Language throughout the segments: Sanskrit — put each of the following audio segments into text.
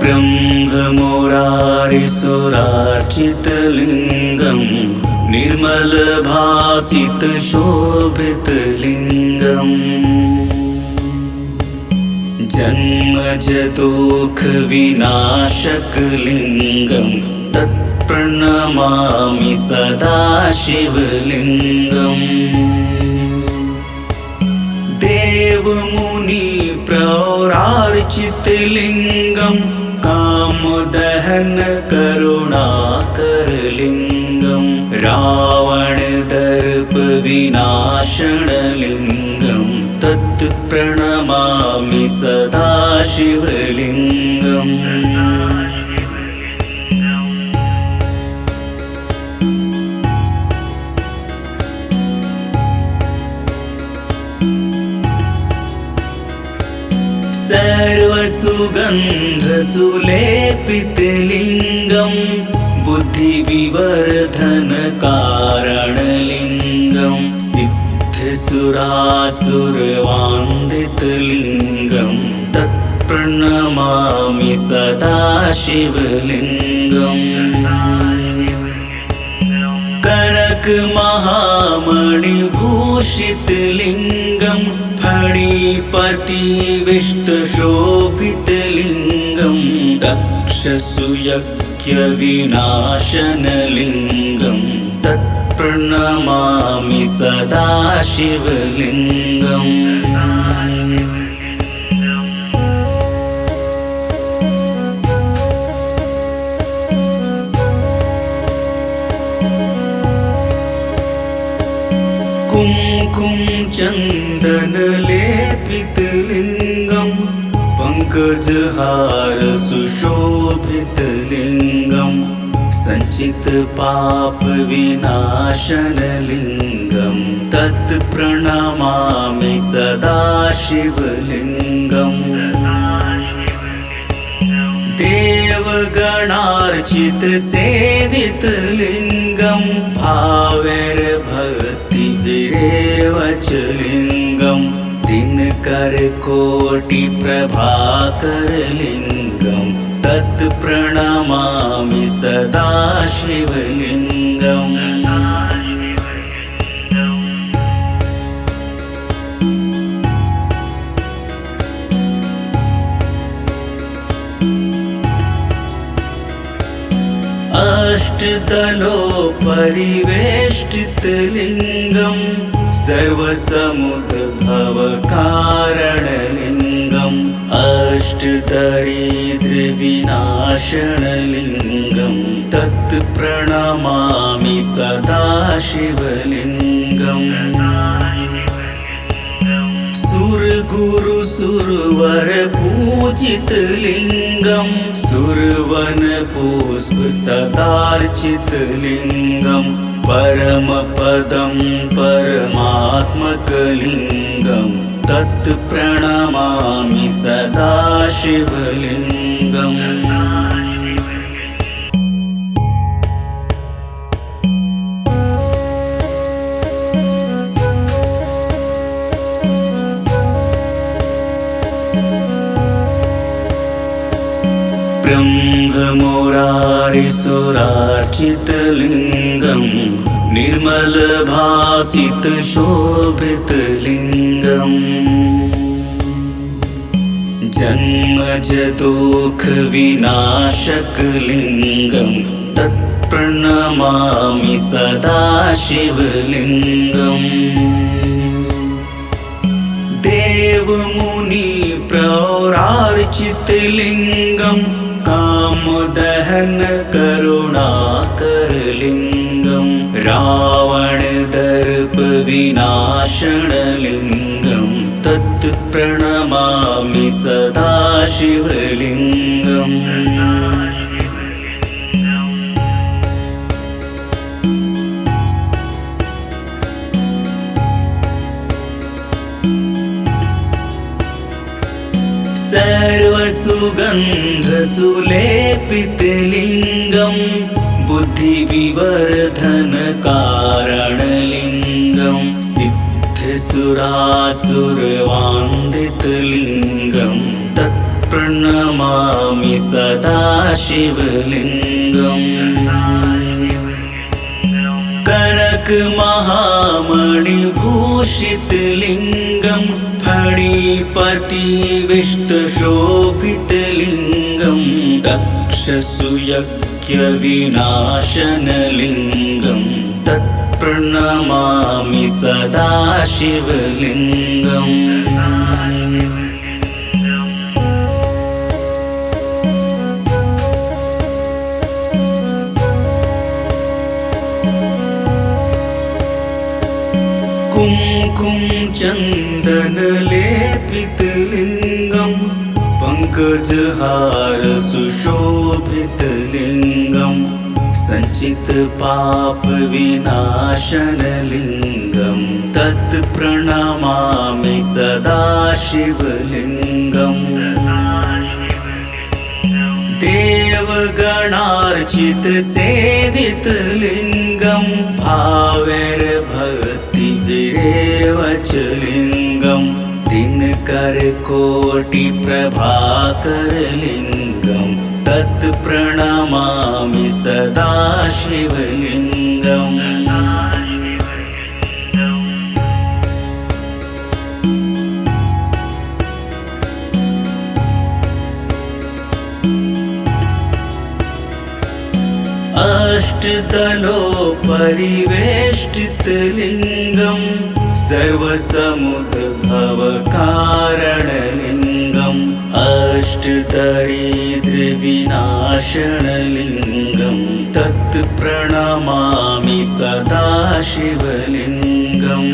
ब्रह्ममुरारिसुरार्चितलिङ्गं निर्मलभासितशोभितलिङ्गम् जन्मजदुःखविनाशकलिङ्गं तत्प्रणमामि सदा शिवलिङ्गम् देवमुनिप्रौरार्चितलिङ्गं कामदहन करुणाकरलिङ्गं रावणदर्पविनाशनलिङ्गं तत्प्रणमामि सदा शिवलिङ्गम् सर्वसुगन्धसुलेपितलिङ्गं बुद्धिविवर्धनकारणलिङ्गं सिद्धसुरासुरवान्दितलिङ्गं तत्प्रणमामि सदा शिवलिङ्गम् कनकमहामणिभूषितलिङ्गं फणिपतिविष्टशोभितलिङ्गं दक्षसुयज्ञविनाशनलिङ्गं तत्प्रणमामि सदा शिवलिङ्गम् कुङ्कुमचन्दनलेपितलिङ्गं पङ्कजहारसुशोभितलिङ्गं सञ्चितपापविनाशनलिङ्गं तत्प्रणमामि सदा शिवलिङ्गम् देवगणार्चितसेवितलिङ्गं भावैर्भक्तिभिरेव च लिङ्गं दिनकरकोटिप्रभाकरलिङ्गं तत्प्रणमामि सदा शिवलिङ्गम् अष्टदलोपरिवेष्टितलिङ्गं सर्वसमुद्भवकारणलिङ्गम् अष्टदरिद्रविनाशनलिङ्गं तत्प्रणमामि सदा शिवलिङ्गम् सुरगुरुसुरवरपूजितलिङ्गं सुरवनपुष्पसदार्चितलिङ्गं परमपदं परमात्मकलिङ्गं तत्प्रणमामि सदा शिवलिङ्गम् ब्रह्ममुरारिसुरार्चितलिङ्गं निर्मलभासितशोभितलिङ्गं जन्मजदुःखविनाशकलिङ्गं तत्प्रणमामि सदा शिवलिङ्गम् देवमुनिप्रौरार्चितलिङ्गं कामदहन करुणाकरलिङ्गं रावणदर्पविनाशनलिङ्गं तत्प्रणमामि सदा शिवलिङ्गम् सर्वसुगन्धसुलेपितलिङ्गं बुद्धिविवर्धनकारणलिङ्गं सिद्धसुरासुरवान्दितलिङ्गं तत् तत्प्रणमामि सदा शिवलिङ्गम् कनकमहामणिभूषितलिङ्गं फणिपतिविष्टशोभितलिङ्गं दक्षसुयज्ञविनाशनलिङ्गं तत्प्रणमामि सदा शिवलिङ्गम् कुमकुम चन्दनलेपितलिङ्गं पङ्कजहार सुशोभितलिङ्गं सञ्चितपापविनाशनलिङ्गं तत्प्रणमामि सदा शिवलिङ्गम् देवगणार्चितसेवितलिङ्गं भावैर्भक्तिभिरेव च लिङ्गं दिनकरकोटिप्रभाकरलिङ्गं तत्प्रणमामि सदा शिवलिङ्गम् अष्टदलोपरिवेष्टितलिङ्गं सर्वसमुद्भवकारणलिङ्गम् अष्टदरिद्रविनाशनलिङ्गं तत्प्रणमामि सदा शिवलिङ्गम्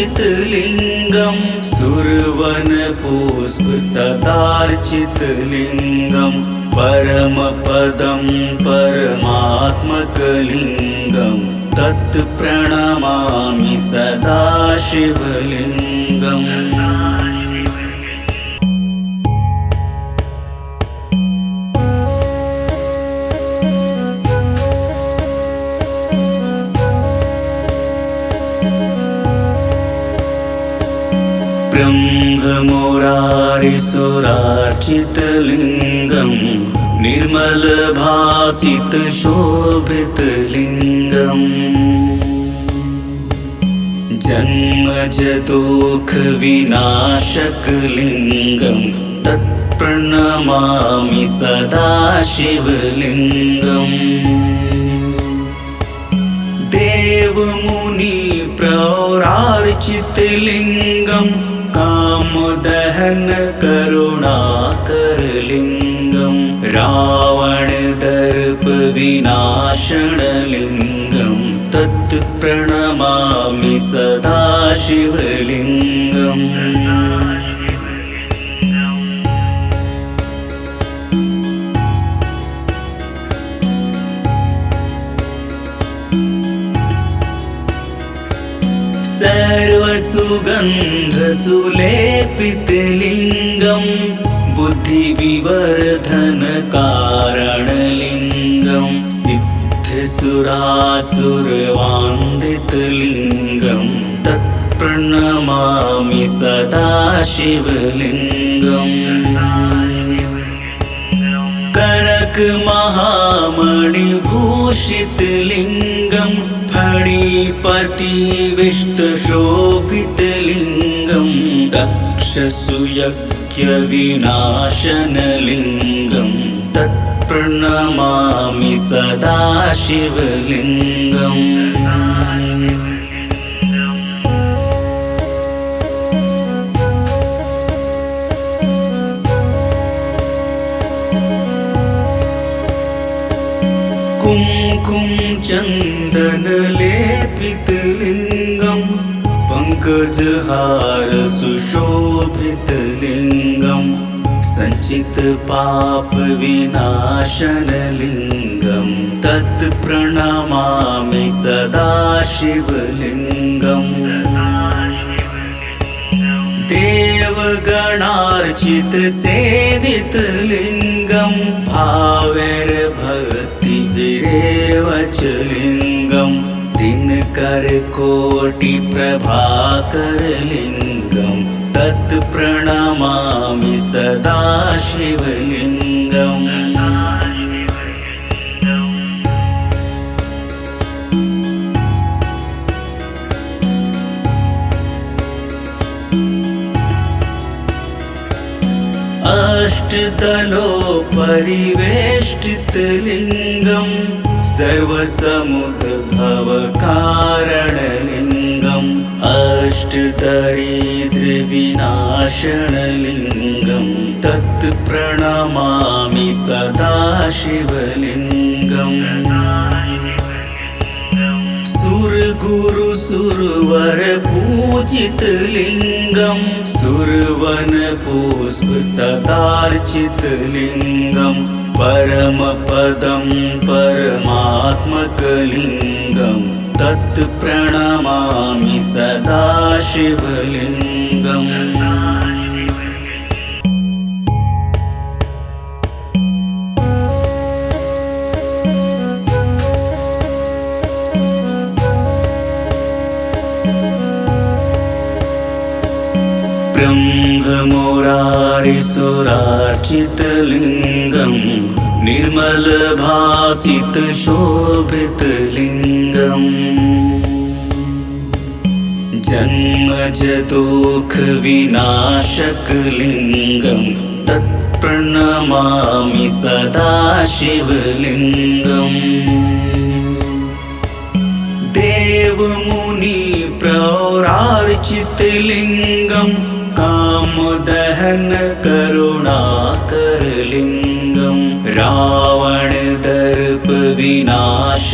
सुरगुरुसुरवरपूजितलिङ्गं सुरवनपुष्पसदार्चितलिङ्गं परमपदं परमात्मकलिङ्गं तत्प्रणमामि सदा शिवलिङ्गम् ब्रह्ममुरारिसुरार्चितलिङ्गं निर्मलभासितशोभितलिङ्गम् जन्मजदुःखविनाशकलिङ्गं तत्प्रणमामि सदा शिवलिङ्गम् देवमुनिप्रौरार्चितलिङ्गं कामदहन करुणाकरलिङ्गं रावणदर्पविनाशनलिङ्गं तत्प्रणमामि सदा शिवलिङ्गम् सर्वसुगन्धसुलेपितलिङ्गं बुद्धिविवर्धनकारणलिङ्गं सिद्धसुरासुरवान्दितलिङ्गं तत्प्रणमामि सदा शिवलिङ्गम् कनकमहामणिभूषितलिङ्गं फणिपतिविष्टशोभितलिङ्गं दक्षसुयज्ञविनाशनलिङ्गं तत्प्रणमामि सदा शिवलिङ्गम् कुमकुम चन्दनलेपितलिङ्गं पङ्कजहार सुशोभितलिङ्गं सञ्चितपापविनाशनलिङ्गं तत्प्रणमामि सदा शिवलिङ्गम् देवगणार्चितसेवितलिङ्गं भावैर्भक्तिभिरेव च लिङ्गं दिनकर दिनकरकोटिप्रभाकरलिङ्गं तत् प्रणमामि सदा शिवलिङ्गम्। अष्टदलोपरिवेष्टितलिङ्गं सर्वसमुद्भवकारणलिङ्गम् अष्टदरिद्रविनाशनलिङ्गं तत् प्रणमामि सदा शिवलिङ्गम्। सुरगुरु सुरवर पूजितलिङ्गं सुरवन पुष्प सदार्चितलिङ्गं परमपदं परमात्मकलिङ्गं तत् प्रणमामि सदा शिवलिङ्गम्। ब्रह्ममुरारिसुरार्चितलिङ्गं निर्मलभासितशोभितलिङ्गम् जन्मजदुःखविनाशकलिङ्गं तत् प्रणमामि सदा शिवलिङ्गम्। देवमुनि प्रौरार्चितलिङ्गं कामदहन करुणाकरलिङ्गं रावणदर्प विनाशनलिङ्गं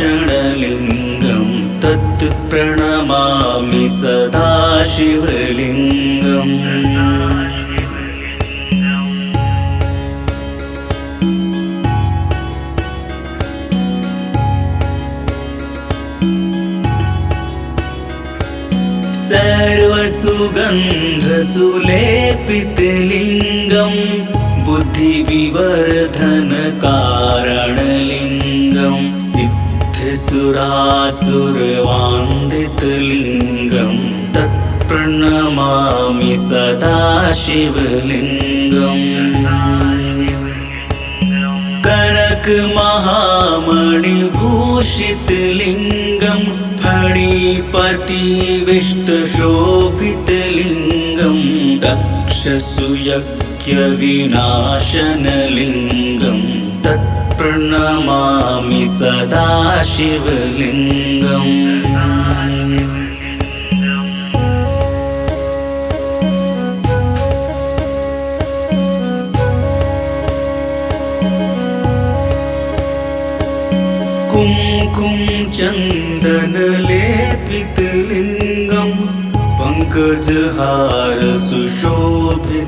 तत् प्रणमामि सदा शिवलिङ्गम्। सर्वसुगन्धसुलेपितलिङ्गं बुद्धिविवर्धनकारणलिङ्गं सिद्धसुरासुरवान्दितलिङ्गं तत् प्रणमामि सदा शिवलिङ्गम्। कनकमहामणिभूषितलिङ्गं फणिपतिविष्टशोभितलिङ्गं दक्षसुयज्ञविनाशनलिङ्गं तत् प्रणमामि सदा शिवलिङ्गम्। कुङ्कुम चन्दनलेपितलिङ्गं पङ्कजहार सुशोभितलिङ्गं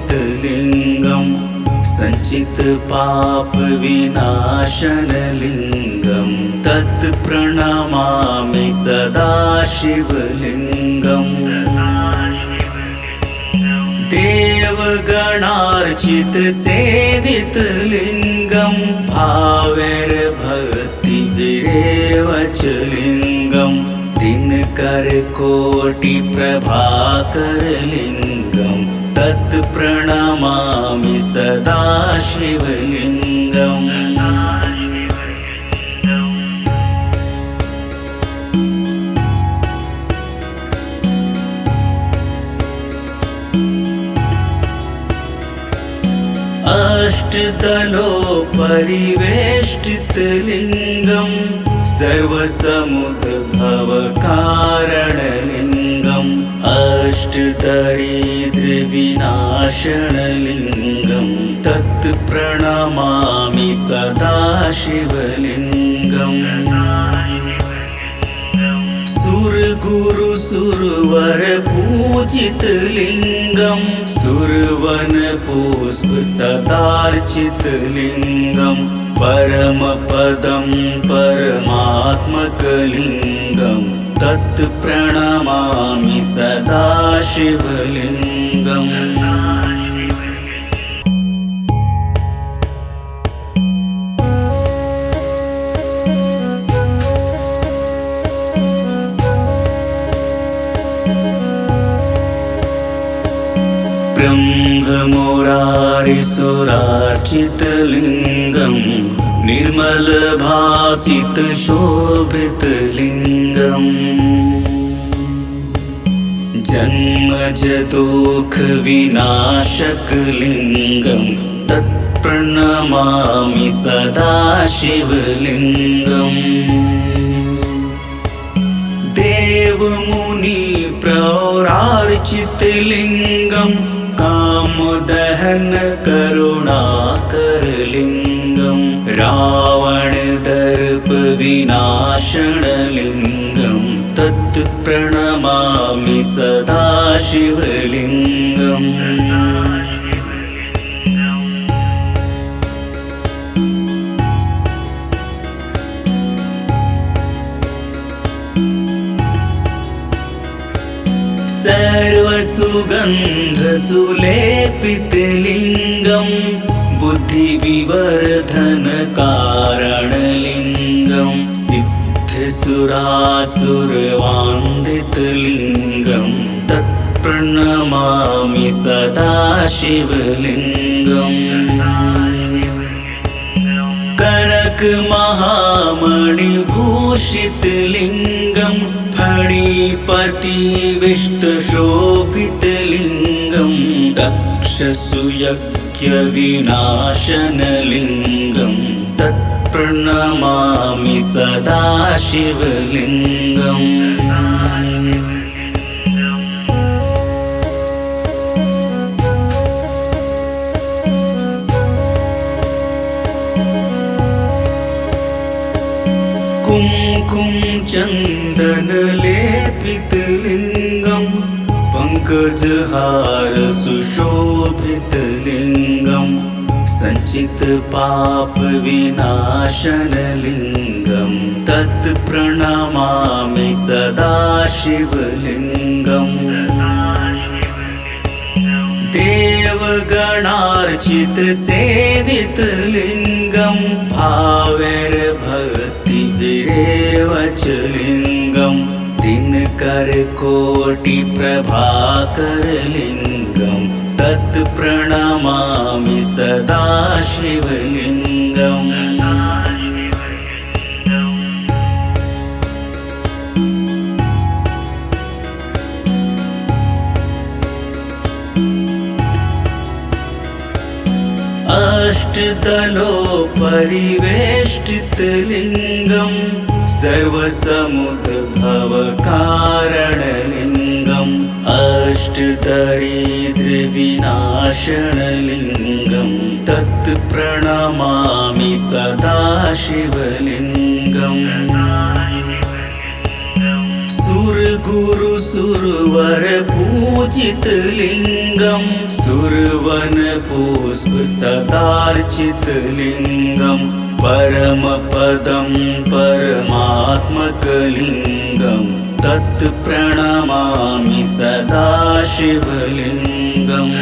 सञ्चितपापविनाशनलिङ्गं तत् प्रणमामि सदा शिवलिङ्गम्। देवगणार्चितसेवितलिङ्गं भावैर्भक्तिभिरेव च लिङ्गं दिनकरकोटिप्रभाकरलिङ्गं तत् प्रणमामि सदा शिवलिङ्गम्। अष्टदलोपरिवेष्टितलिङ्गं सर्वसमुद्भवकारणलिङ्गं अष्टदरिद्रविनाशनलिङ्गं तत् प्रणमामि सदा शिवलिङ्गम्। सुरगुरु सुरवर पूजितलिङ्गं सुरवन पुष्प सदार्चितलिङ्गं परमपदं परमात्मकलिङ्गं तत् प्रणमामि सदा शिवलिङ्गम्। ब्रह्ममुरारिसुरार्चितलिङ्गं निर्मलभासितशोभितलिङ्गम् जन्मजदुःखविनाशकलिङ्गं तत्प्रणमामि सदा शिवलिङ्गम् देवमुनिप्रौरार्चितलिङ्गं कामदहनकरुणाकरलिङ्गं रावणदर्पविनाशनलिङ्गं तत्प्रणमामि सदा शिवलिङ्गम् सर्वसुगन्धसुलेपितलिङ्गं बुद्धिविवर्धनकारणलिङ्गं सिद्धसुरासुरवान्दितलिङ्गं तत्प्रणमामि सदा शिवलिङ्गम् कनकमहामणिभूषितलिङ्गं फणिपतिविष्टशोभितलिङ्गं दक्षसुयज्ञविनाशनलिङ्गं तत्प्रणमामि सदा शिवलिङ्गम् कुङ्कुमचन्दनलेपितलिङ्गं पङ्कजहारसुशोभितलिङ्गं सञ्चितपापविनाशनलिङ्गं तत्प्रणमामि सदा शिवलिङ्गम् देवगणार्चितसेवितलिङ्गं भावैर्भक्तिभिरेव च लिङ्गं दिनकरकोटिप्रभाकरलिङ्गं तत्प्रणमामि सदा शिवलिङ्गम् अष्टदलोपरिवेष्टितलिङ्गं सर्वसमुद्भवकारणलिङ्गम् अष्टदरिद्रविनाशनलिङ्गं तत्प्रणमामि सदा शिवलिङ्गम् सुरगुरुसुरवरपूजितलिङ्गं सुरवनपुष्पसदार्चितलिङ्गं परमपदं परमात्मकलिङ्गं तत्प्रणमामि सदा शिवलिङ्गम्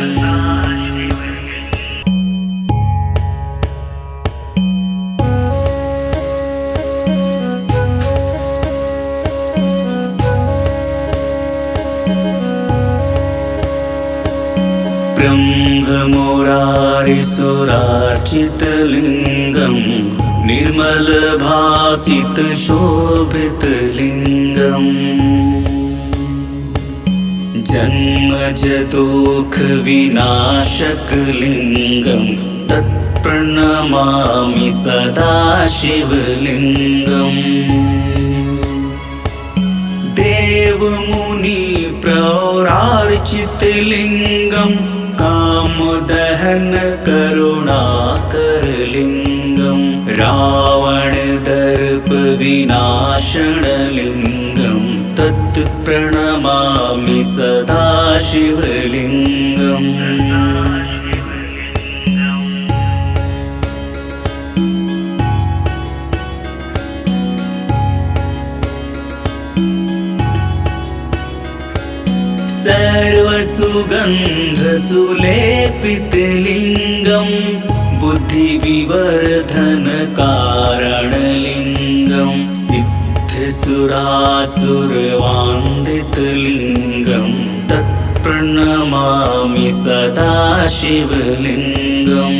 ब्रह्ममुरारिसुरार्चितलिङ्गं निर्मलभासितशोभितलिङ्गम् जन्मजदुःखविनाशकलिङ्गं तत्प्रणमामि सदा शिवलिङ्गम् देवमुनिप्रौरार्चितलिङ्गं कामदहनकरुणाकरलिङ्गं रावणदर्पविनाशनलिङ्गं तत्प्रणमामि सदा शिवलिङ्गम् सर्वसुगन्धसुलेपितलिङ्गं बुद्धिविवर्धनकारणलिङ्गं सिद्धसुरासुरवान्दितलिङ्गं तत्प्रणमामि प्रणमामि सदा शिवलिङ्गम्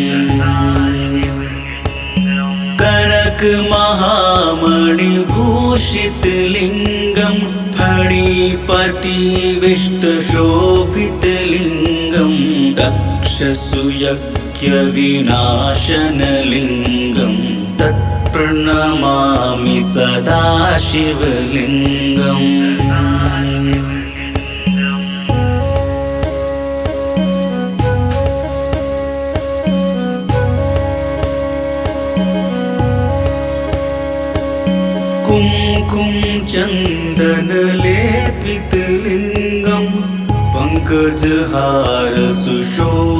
कनक महामणिभूषितलिङ्गं फणिपतिविष्टशोभितलिङ्गं दक्षसुयज्ञविनाशनलिङ्गं तत्प्रणमामि सदा शिवलिङ्गम् कुमकुम चन्दनलेपितलिङ्गं पङ्कजहार सुशोभितलिङ्गं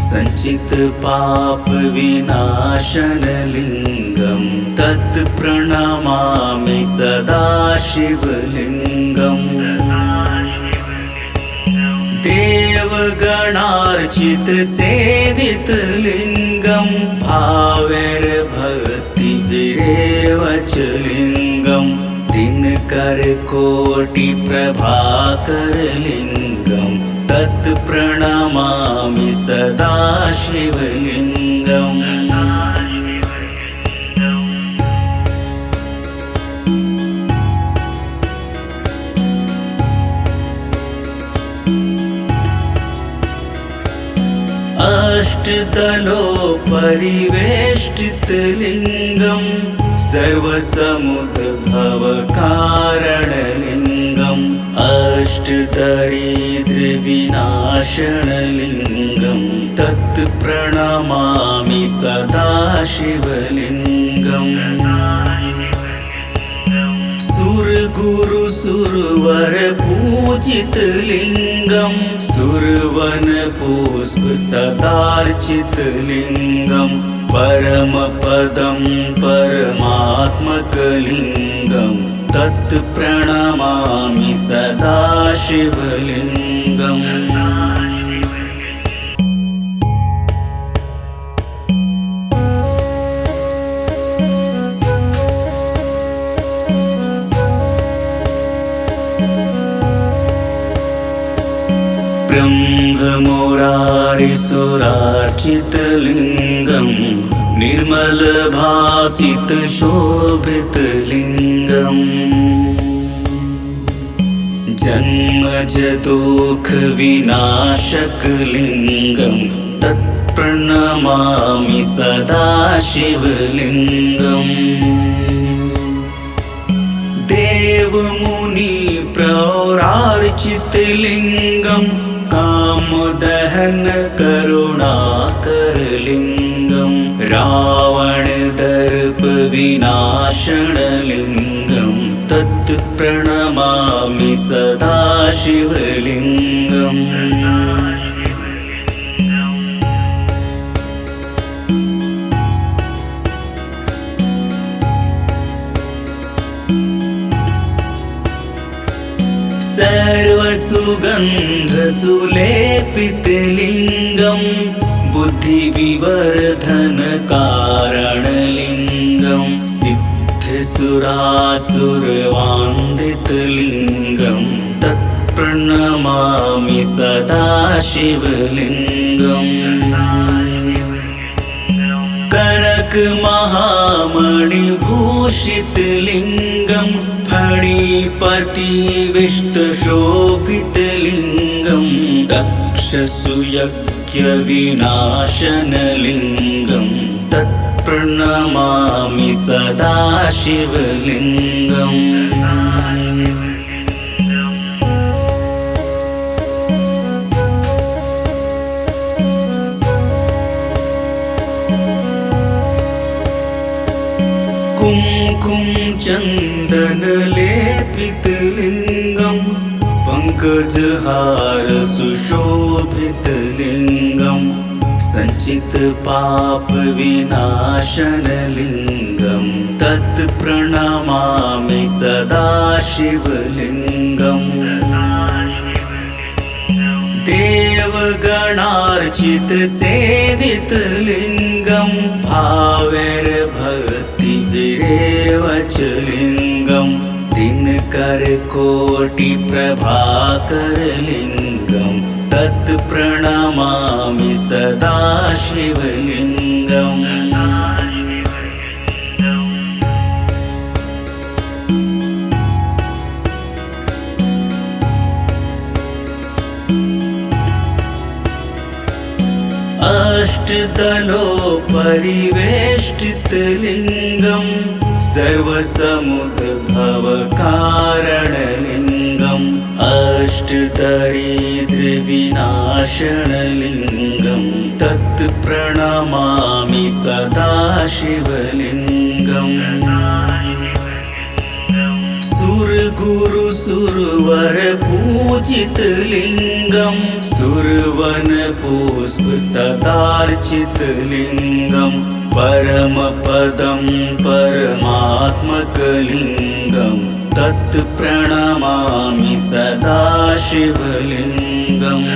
सञ्चितपापविनाशनलिङ्गं तत्प्रणमामि सदा शिवलिङ्गम् देवगणार्चितसेवितलिङ्गं भावैर्भक्तिभिरेव च लिङ्गं दिनकरकोटिप्रभाकरलिङ्गं तत्प्रणमामि सदा शिवलिङ्गम् अष्टदलोपरिवेष्टितलिङ्गं सर्वसमुद्भवकारणलिङ्गम् अष्टदरिद्रविनाशनलिङ्गं तत्प्रणमामि सदा शिवलिङ्गम् सुरगुरुसुरवरपूजितलिङ्गं सुरवनपुष्पसदार्चितलिङ्गं परमपदं परमात्मकलिङ्गं तत्प्रणमामि सदा शिवलिङ्गम् ब्रह्ममुरारिसुरार्चितलिङ्गं निर्मलभासितशोभितलिङ्गम् जन्मजदुःखविनाशकलिङ्गं तत्प्रणमामि सदा शिवलिङ्गम् देवमुनिप्रौरार्चितलिङ्गं कामदहन करुणाकरलिङ्गं रावणदर्पविनाशनलिङ्गं तत्प्रणमामि सदा शिवलिङ्गम् सर्वसुगन्धसुलेपितलिङ्गं बुद्धिविवर्धनकारणलिङ्गं सिद्धसुरासुरवान्दितलिङ्गं तत्प्रणमामि सदा शिवलिङ्गम् कनक महामणिभूषितलिङ्गं फणिपतिविष्टशोभितलिङ्गं दक्षसुयज्ञविनाशनलिङ्गं तत्प्रणमामि सदा शिवलिङ्गम् कुमकुम चन्दनलेपितलिङ्गं पङ्कजहार सुशोभितलिङ्गं सञ्चितपापविनाशनलिङ्गं तत्प्रणमामि सदा शिवलिङ्गम् देवगणार्चितसेवितलिङ्गं भावैर्भक्तिभिरेव च लिङ्गं दिन दिनकरकोटिप्रभाकरलिङ्गं तत् प्रणमामि सदा शिवलिङ्गम्। अष्टदलोपरिवेष्टितलिङ्गं सर्वसमुद्भवकारणलिङ्गम् अष्टदरिद्रविनाशनलिङ्गं तत् प्रणमामि सदा शिवलिङ्गम्। सुरगुरु सुरवर पूजितलिङ्गं सुरवन पुष्प सदार्चितलिङ्गं परमपदं परमात्मकलिङ्गं तत् प्रणमामि सदा शिवलिङ्गम्।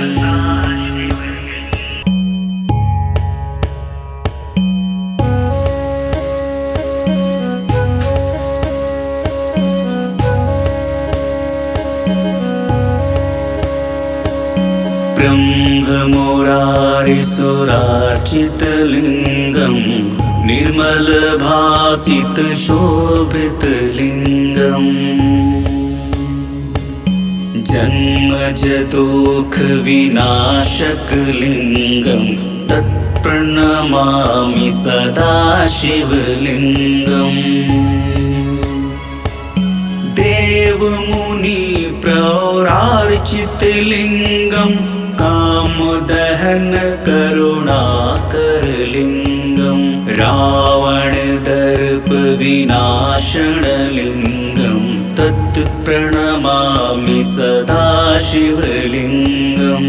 ब्रह्ममुरारिसुरार्चितलिङ्गं निर्मलभासितशोभितलिङ्गम् जन्मजदुःखविनाशकलिङ्गं तत्प्रणमामि सदा शिवलिङ्गम्। देवमुनि प्रौरार्चितलिङ्गं कामदहन करुणाकरलिङ्गं रावणदर्प विनाशनलिङ्गं तत् प्रणमामि सदा शिवलिङ्गम्।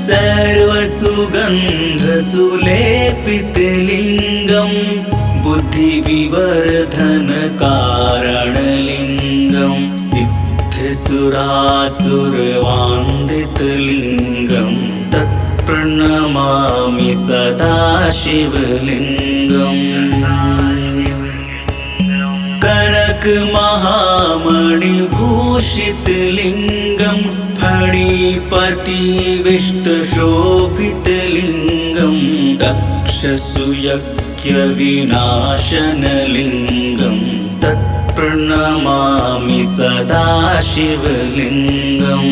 सर्वसुगन्धसुलेपितलिङ्गं बुद्धिविवर्धनकारणलिङ्गं सिद्धसुरासुरवान्दितलिङ्गं तत्प्रणमामि सदा शिवलिङ्गम्। कनकमहामणिभूषितलिङ्गं फणिपतिविष्टशोभितलिङ्गं दक्षसुयज्ञविनाशनलिङ्गं तत्प्रणमामि सदा शिवलिङ्गम्।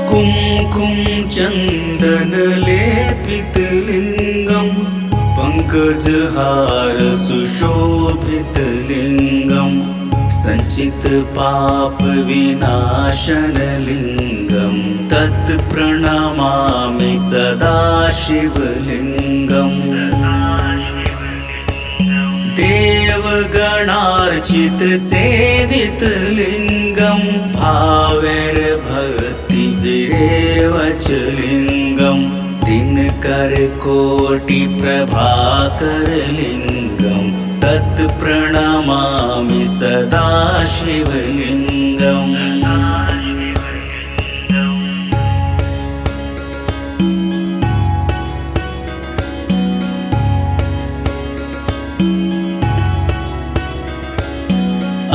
कुङ्कुम चन्दनलेपितलिङ्गं पङ्कजहार सुशोभितलिङ्गं सञ्चितपापविनाशनलिङ्गं तत् प्रणमामि सदा शिवलिङ्गम्। देवगणार्चितसेवितलिङ्गं भावैर्भक्तिभिरेव च लिङ्गं दिनकरकोटिप्रभाकरलिङ्गं तत् प्रणमामि सदा शिवलिङ्गम्।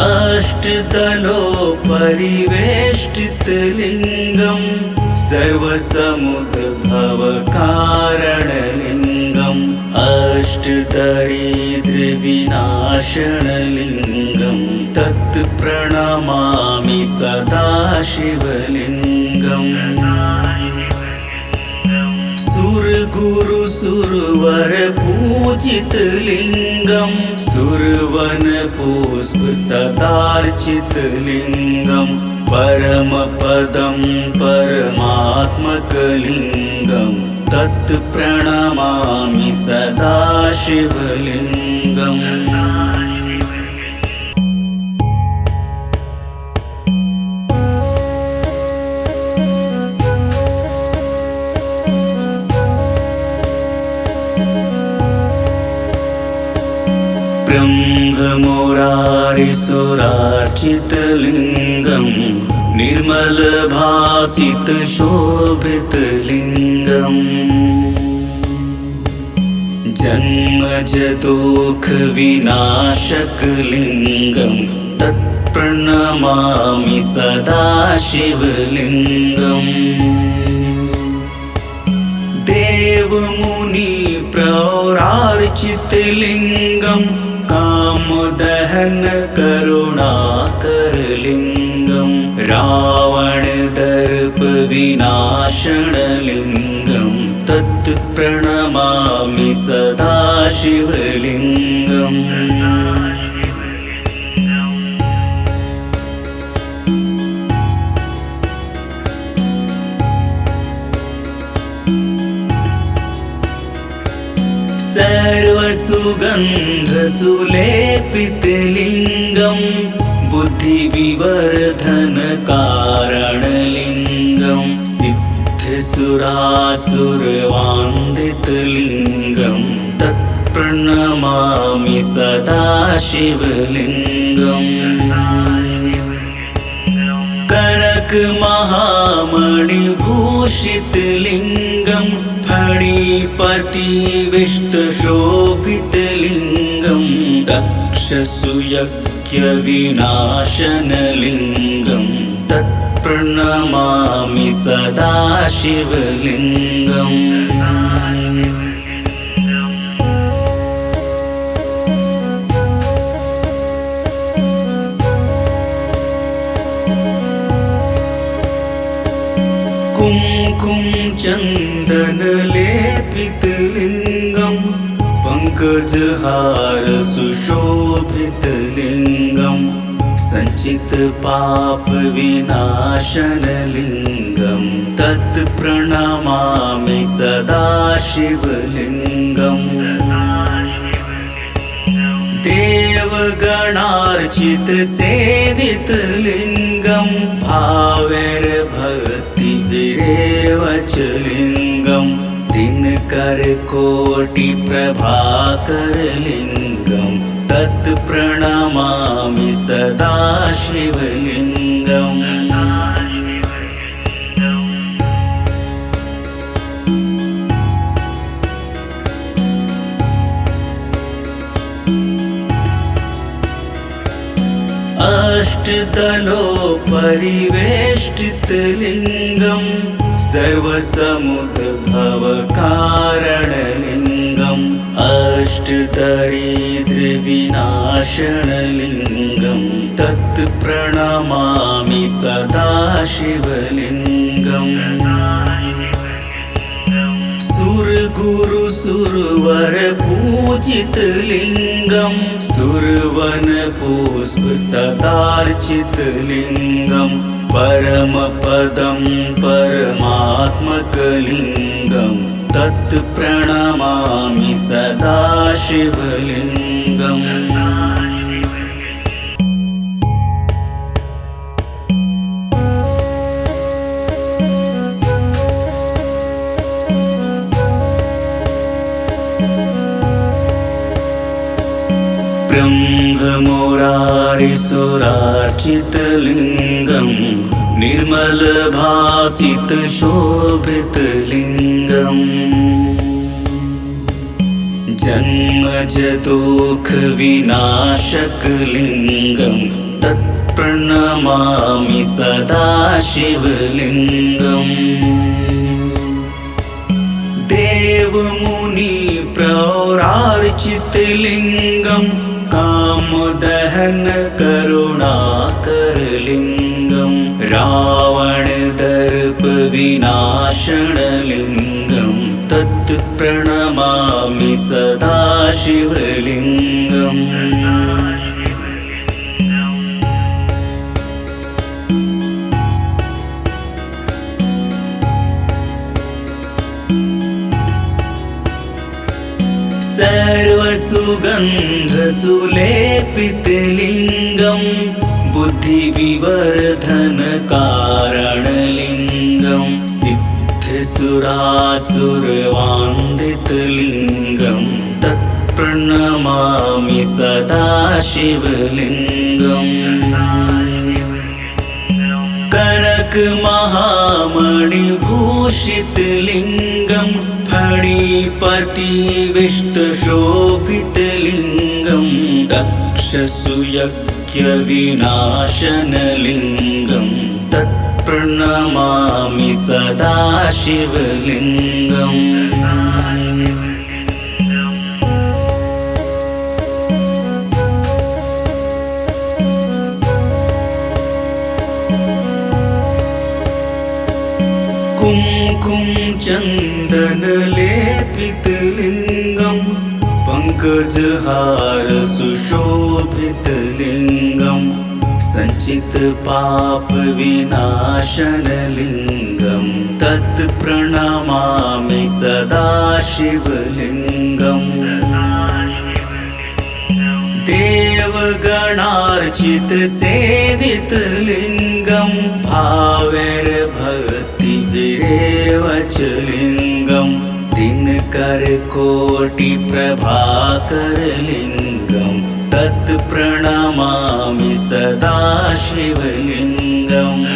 अष्टदलोपरिवेष्टितलिङ्गं सर्वसमुद्भवकारणलिङ्गं अष्टदरिद्रविनाशनलिङ्गं तत् प्रणमामि सदा शिवलिङ्गम्। सुरगुरु सुरवर पूजितलिङ्गं सुरवन पुष्प सदार्चितलिङ्गं परमपदं परमात्मकलिङ्गं तत् प्रणमामि सदा शिवलिङ्गम्। ब्रह्ममुरारिसुरार्चितलिङ्गं निर्मलभासितशोभितलिङ्गम् जन्मजदुःखविनाशकलिङ्गं तत्प्रणमामि सदा शिवलिङ्गम् देवमुनिप्रौरार्चितलिङ्गं कामदहनकरुणाकरलिङ्गं रावणदर्पविनाशनलिङ्गं तत्प्रणमामि सदा शिवलिङ्गम् सर्वसुगन्धसुलेपितलिङ्गं बुद्धिविवर्धनकारणलिङ्गं सिद्धसुरासुरवान्दितलिङ्गं तत्प्रणमामि सदा शिवलिङ्गम् कनकमहामणिभूषितलिङ्गं फणिपतिविष्टशोभितलिङ्गं दक्षसुयज्ञविनाशनलिङ्गं तत्प्रणमामि सदा शिवलिङ्गम् कुङ्कुमचन्दनलेपितलिङ्गं पङ्कजहारसुशोभितलिङ्गं सञ्चितपापविनाशनलिङ्गं तत्प्रणमामि सदा शिवलिङ्गम् देवगणार्चितसेवितलिङ्गं भावैर्भक्तिभिरेव च लिङ्गं दिनकरकोटिप्रभाकरलिङ्गं तत्प्रणमामि सदा शिवलिङ्गम् अष्टदलोपरिवेष्टितलिङ्गं सर्वसमुद्भवकारणलिङ्गम् अष्टदरिद्रविनाशनलिङ्गं तत्प्रणमामि सदा शिवलिङ्गम् सुरगुरुसुरवरपूजितलिङ्गं सुरवनपुष्पसदार्चितलिङ्गं परमपदं परमात्मकलिङ्गं तत्प्रणमामि सदा शिवलिङ्गम् ब्रह्ममुरारिसुरार्चितलिङ्गं निर्मलभासितशोभितलिङ्गम् जन्मजदुःखविनाशकलिङ्गं तत्प्रणमामि सदा शिवलिङ्गम् देवमुनिप्रौरार्चितलिङ्गं कामदहनकरुणाकरलिङ्गं रावणदर्पविनाशनलिङ्गं तत्प्रणमामि सदा शिवलिङ्गम् सर्वसुगन्धसुलेपितलिङ्गं बुद्धिविवर्धनकारणलिङ्गं सिद्धसुरासुरवान्दितलिङ्गं तत्प्रणमामि सदा सदाशिवलिङ्गम् कनक महामणिभूषितलिङ्गं फणिपतिविष्टशोभितलिङ्गं दक्षसुयज्ञविनाशनलिङ्गं तत्प्रणमामि सदा शिवलिङ्गम् कुमकुम चन्दनलेपितलिङ्गं पङ्कजहार सुशोभितलिङ्गं सञ्चितपापविनाशनलिङ्गं तत्प्रणमामि सदा शिवलिङ्गम् देवगणार्चितसेवितलिङ्गं भावैर्भक्तिभिरेव च लिङ्गं दिनकरकोटिप्रभाकरलिङ्गं तत्प्रणमामि सदा शिवलिङ्गम्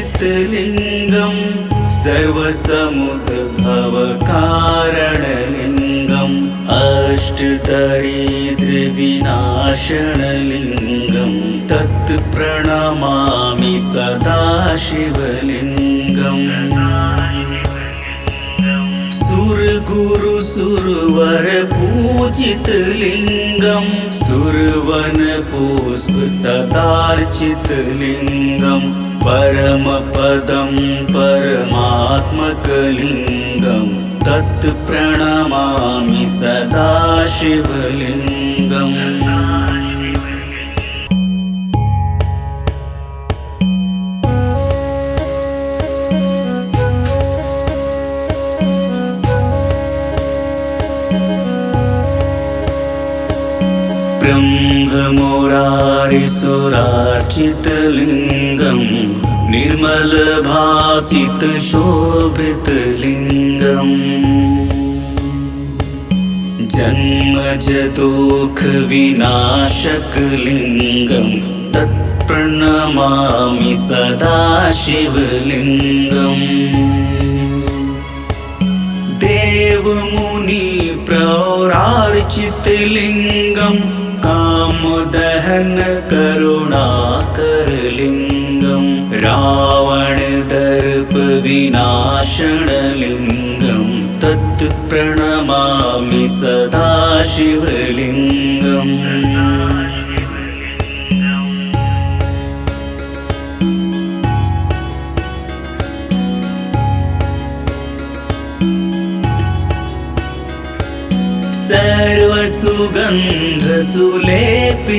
अष्टदलोपरिवेष्टितलिङ्गं सर्वसमुद्भवकारणलिङ्गम् अष्टदरिद्रविनाशनलिङ्गं तत्प्रणमामि सदा शिवलिङ्गम् सुरगुरुसुरवरपूजितलिङ्गं सुरवनपुष्पसदार्चितलिङ्गं परमपदं परमात्मकलिङ्गं तत्प्रणमामि सदा शिवलिङ्गम् ब्रह्ममुरारिसुरार्चितलिङ्गं निर्मलभासितशोभितलिङ्गम् जन्मजदुःखविनाशकलिङ्गं तत्प्रणमामि सदा शिवलिङ्गम् देवमुनिप्रौरार्चितलिङ्गं कामदहन करुणाकरलिङ्गं रावणदर्पविनाशनलिङ्गं तत्प्रणमामि सदा शिवलिङ्गम्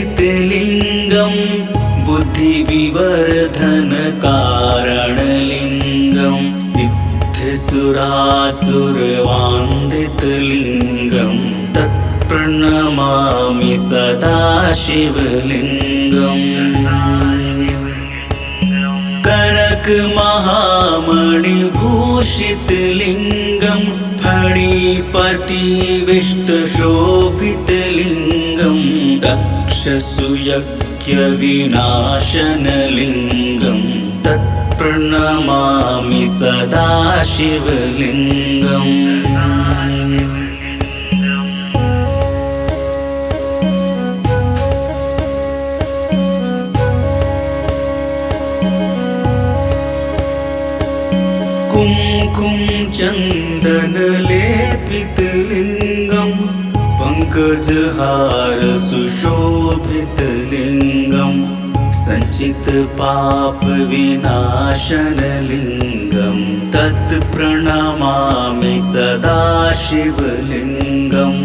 सर्वसुगन्धसुलेपितलिङ्गं बुद्धिविवर्धनकारणलिङ्गं सिद्धसुरासुरवान्दितलिङ्गं तत्प्रणमामि सदा शिवलिङ्गम् कनक महामणिभूषितलिङ्गं फणिपतिविष्टशोभितलिङ्गं दक्षसुयज्ञविनाशनलिङ्गं तत्प्रणमामि सदा शिवलिङ्गम् कुमकुम चन्दनलेपितलिङ्गं पङ्कजहार सुशोभितलिङ्गं सञ्चितपापविनाशनलिङ्गं तत्प्रणमामि सदा शिवलिङ्गम्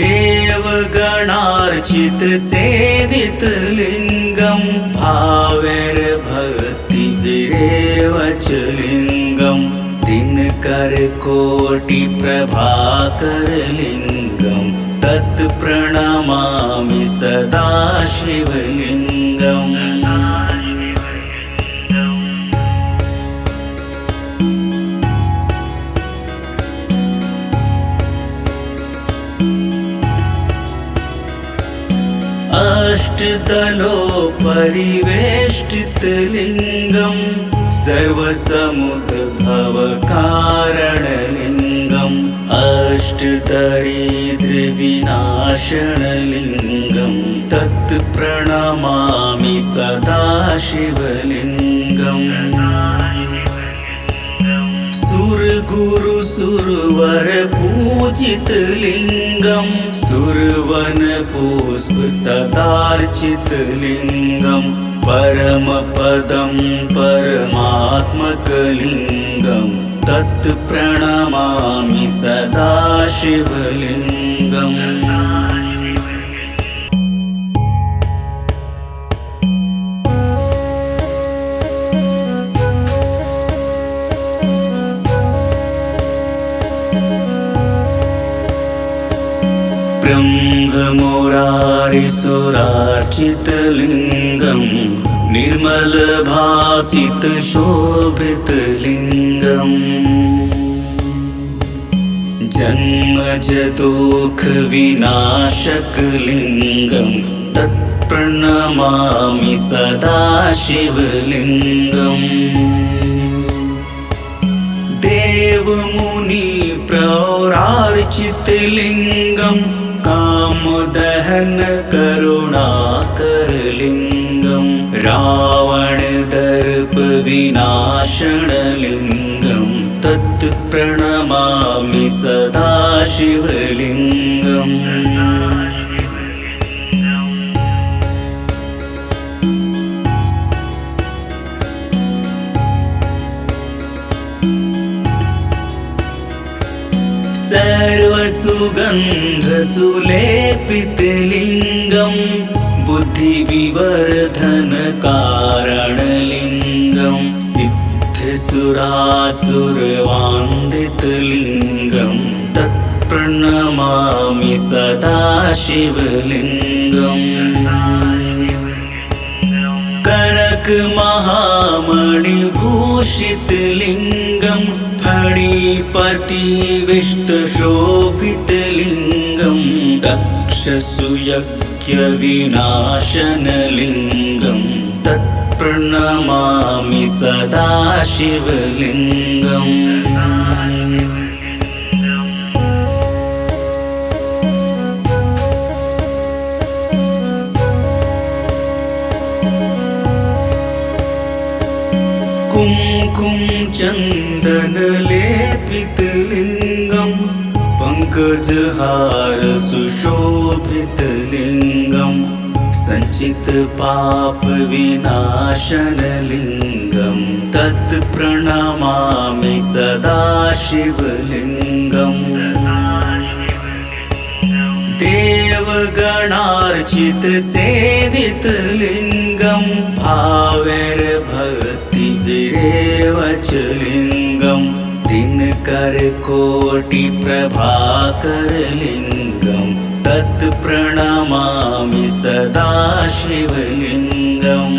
देवगणार्चितसेवितलिङ्गं भावैर्भक्तिभिरेव च लिङ्गं दिनकरकोटिप्रभाकरलिङ्गं तत् प्रणमामि सदा शिवलिङ्गम् अष्टदलोपरिवेष्टितलिङ्गम् सर्वसमुद्भवकारणलिङ्गम् अष्टदरिद्रविनाशनलिङ्गम् तत् प्रणमामि सदा शिवलिङ्गम् सुरगुरु सुरवर पूजितलिङ्गम् सुरवन पुष्प सदार्चितलिङ्गम् परमपदं परमात्मकलिङ्गम् तत् प्रणमामि सदा शिवलिङ्गम् ब्रह्ममुरारिसुरार्चितलिङ्गम् निर्मलभासितशोभितलिङ्गम् जन्मजदुःखविनाशकलिङ्गम् तत्प्रणमामि सदा शिवलिङ्गम् देवमुनि प्रौरार्चितलिङ्गम् कामदहन करुणाकरलिङ्गम् रावणदर्प विनाशनलिङ्गम् तत् प्रणमामि सदा शिवलिङ्गम् सर्वसुगन्धसुलेपितलिङ्गम् बुद्धिविवर्धनकारणलिङ्गम् सिद्धसुरासुरवान्दितलिङ्गम् तत् प्रणमामि सदा शिवलिङ्गम् कनकमहामणिभूषितलिङ्गम् फणिपतिविष्टशोभितलिङ्गम् दक्षसुयज्ञविनाशनलिङ्गम् तत् प्रणमामि सदा शिवलिङ्गम् कुङ्कुम चन्दनलेपितलिङ्गम् पङ्कजहार सुशोभितलिङ्गम् सञ्चितपापविनाशनलिङ्गम् तत् प्रणमामि सदा शिवलिङ्गम् देवगणार्चितसेवितलिङ्गम् भावैर्भक्तिभिरेव च लिङ्गम् दिनकरकोटिप्रभाकरलिङ्गम् तत् प्रणमामि सदा शिवलिङ्गम्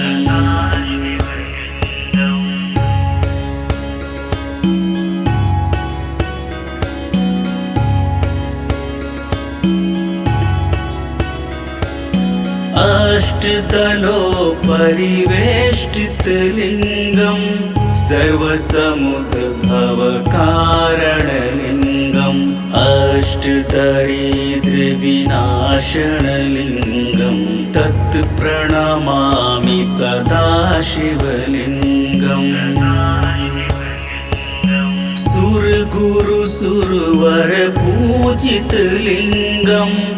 अष्टदलोपरिवेष्टितलिङ्गम् सर्वसमुद्भवकारणलिङ्गम् अष्टदरिद्रविनाशनलिङ्गम् तत् प्रणमामि सदा शिवलिङ्गम् सुरगुरु सुरवर पूजितलिङ्गम्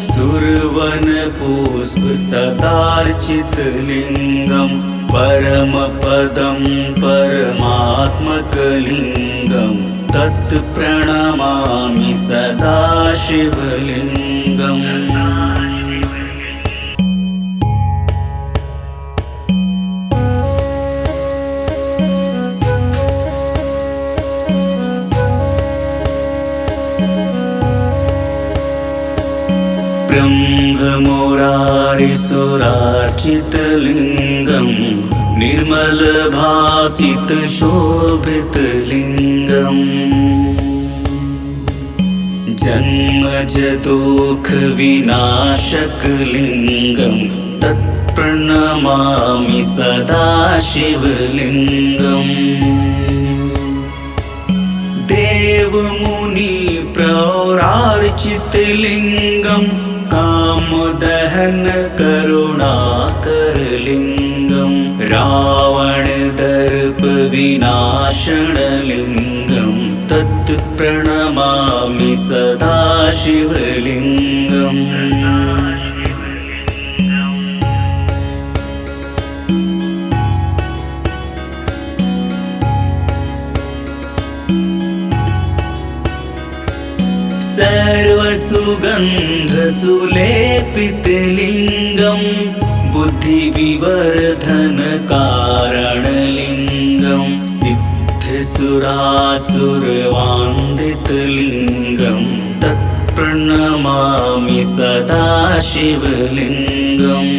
सुरवन पुष्प सदार्चितलिङ्गम् परमपदं परमात्मकलिङ्गम् तत् प्रणमामि सदा शिवलिङ्गम् ब्रह्ममुरारिसुरार्चितलिङ्गं निर्मलभासितशोभितलिङ्गम् जन्मजदुःखविनाशकलिङ्गं तत्प्रणमामि सदा शिवलिङ्गम् देवमुनिप्रौरार्चितलिङ्गं कामदहनकरुणाकरलिङ्गं रावणदर्पविनाशनलिङ्गं तत्प्रणमामि सदा शिवलिङ्गम् सर्वसुगन्धसुलेपितलिङ्गं बुद्धिविवर्धनकारणलिङ्गं सिद्धसुरासुरवान्दितलिङ्गं तत्प्रणमामि सदा शिवलिङ्गम्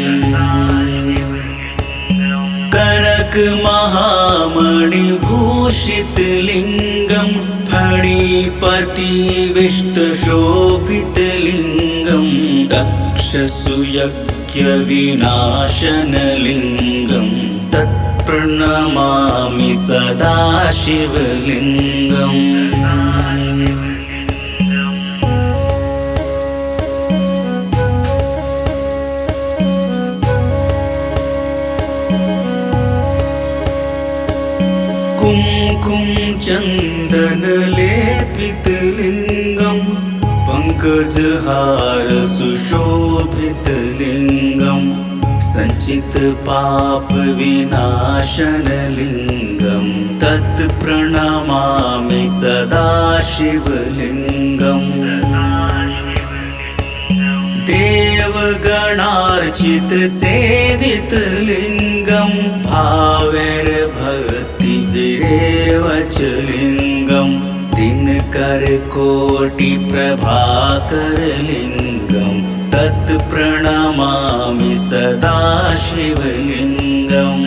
कनकमहामणिभूषितलिङ्गं फणिपतिविष्टशोभितलिङ्गं दक्षसुयज्ञविनाशनलिङ्गं तत्प्रणमामि सदा शिवलिङ्गम् कुङ्कुमचन्दनलेपितलिङ्गं पङ्कजहारसुशोभितलिङ्गं सञ्चितपापविनाशनलिङ्गं तत्प्रणमामि सदा शिवलिङ्गम् देवगणार्चितसेवितलिङ्गं भावैर्भक्तिभिरेव च लिङ्गं दिनकरकोटिप्रभाकरलिङ्गं तत्प्रणमामि सदा शिवलिङ्गम्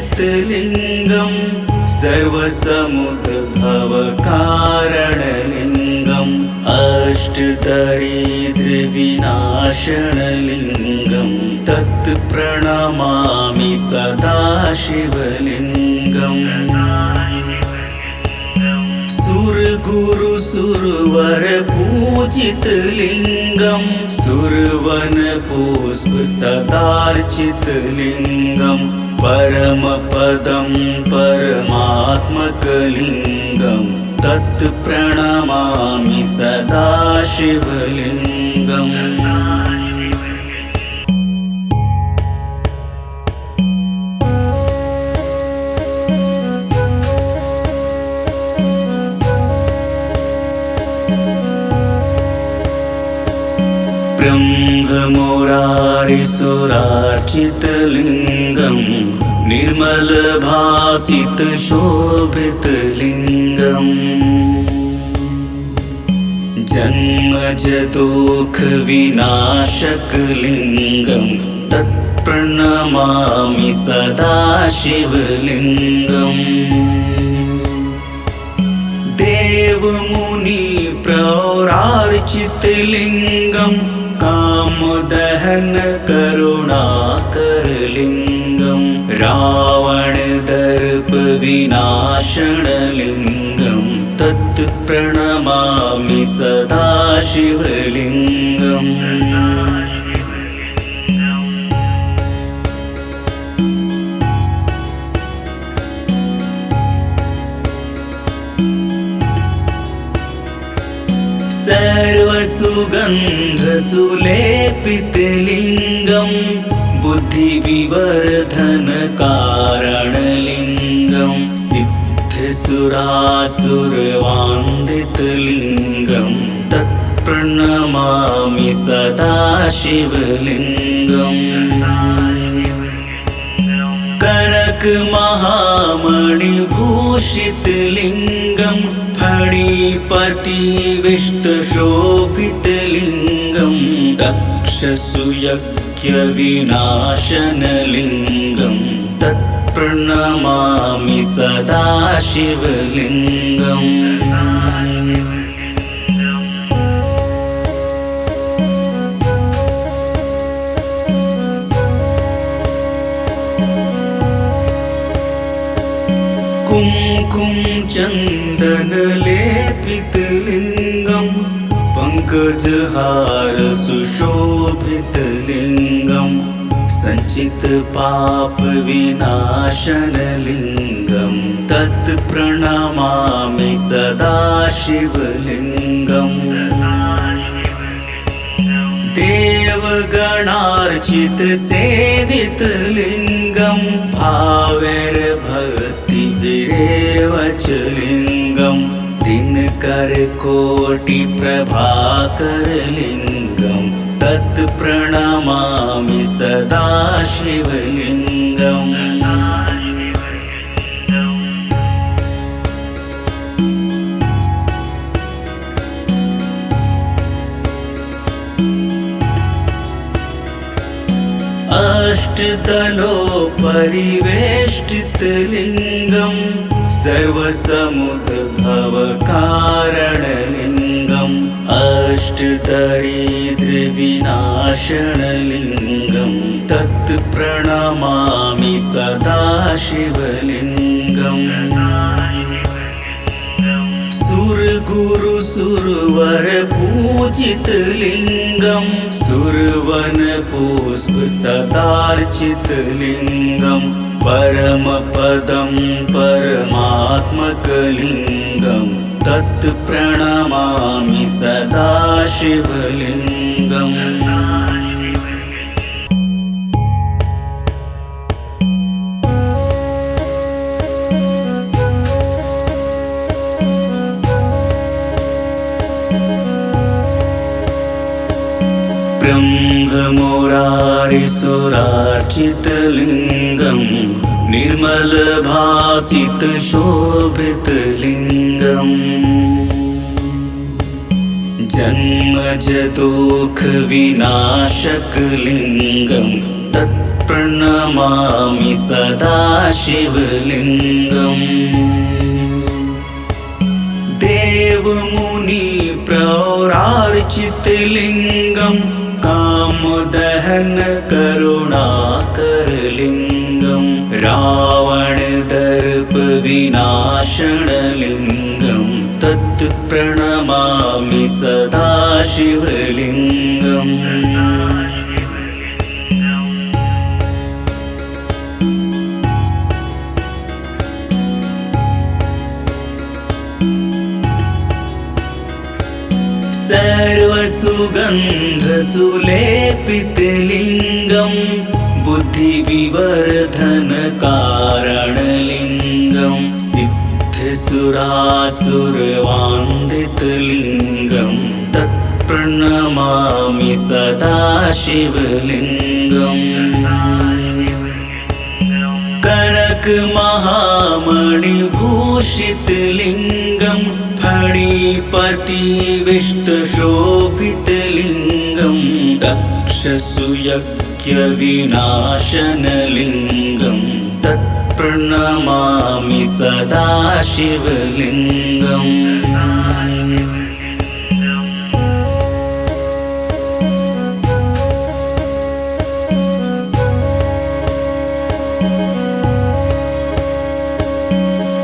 अष्टदलोपरिवेष्टितलिङ्गं सर्वसमुद्भवकारणलिङ्गम् अष्टदरिद्रविनाशनलिङ्गं तत्प्रणमामि सदा शिवलिङ्गम् सुरगुरुसुरवरपूजितलिङ्गं सुरवनपुष्पसदार्चितलिङ्गं परमपदं परमात्मकलिङ्गं तत्प्रणमामि सदा शिवलिङ्गम् ब्रह्ममुरारिसुरार्चितलिङ्गं निर्मलभासितशोभितलिङ्गम् जन्मजदुःखविनाशकलिङ्गं तत्प्रणमामि सदा शिवलिङ्गम् देवमुनिप्रौरार्चितलिङ्गं कामदहनकरुणाकरलिङ्गं रावणदर्पविनाशनलिङ्गं तत्प्रणमामि सदा शिवलिङ्गम् सर्वसुगन्धसुलेपितलिङ्गं बुद्धिविवर्धनकारणलिङ्गं सिद्धसुरासुरवान्दितलिङ्गं तत्प्रणमामि सदा सदाशिवलिङ्गम् कनक महामणिभूषितलिङ्गं फणिपतिविष्टशोभितलिङ्गं दक्षसुयज्ञविनाशनलिङ्गं तत्प्रणमामि सदा शिवलिङ्गम् कुमकुम चन्दनलेपितलिङ्गं पङ्कजहार सुशोभितलिङ्गं सञ्चितपापविनाशनलिङ्गं तत्प्रणमामि सदा शिवलिङ्गम् देवगणार्चितसेवितलिङ्गं भावैर्भक्तिभिरेव च लिङ्गं दिनकरकोटिप्रभाकरलिङ्गं तत्प्रणमामि सदा शिवलिङ्गम् अष्टदलोपरिवेष्टितलिङ्गं सर्वसमुद्भवकारणलिङ्गम् अष्टदरिद्रविनाशनलिङ्गं तत्प्रणमामि सदा शिवलिङ्गम् सुरगुरुसुरवरपूजितलिङ्गं सुरवनपुष्पसदार्चितलिङ्गं परमपदं परमात्मकलिङ्गं तत्प्रणमामि सदा शिवलिङ्गम् ब्रह्ममुरारिसुरार्चितलिङ्गं निर्मलभासितशोभितलिङ्गम् जन्मजदुःखविनाशकलिङ्गं तत्प्रणमामि सदा शिवलिङ्गम् देवमुनिप्रौरार्चितलिङ्गं कामदहन करुणाकरलिङ्गं रावणदर्पविनाशनलिङ्गं तत्प्रणमामि सदा शिवलिङ्गम् सर्वसुगन्धसुलेपितलिङ्गं बुद्धिविवर्धनकारणलिङ्गं सिद्धसुरासुरवान्दितलिङ्गं तत्प्रणमामि सदा शिवलिङ्गम् कनक महामणिभूषितलिङ्गं फणिपतिविष्टशोभितलिङ्गं दक्षसुयज्ञविनाशनलिङ्गं तत्प्रणमामि सदा शिवलिङ्गम्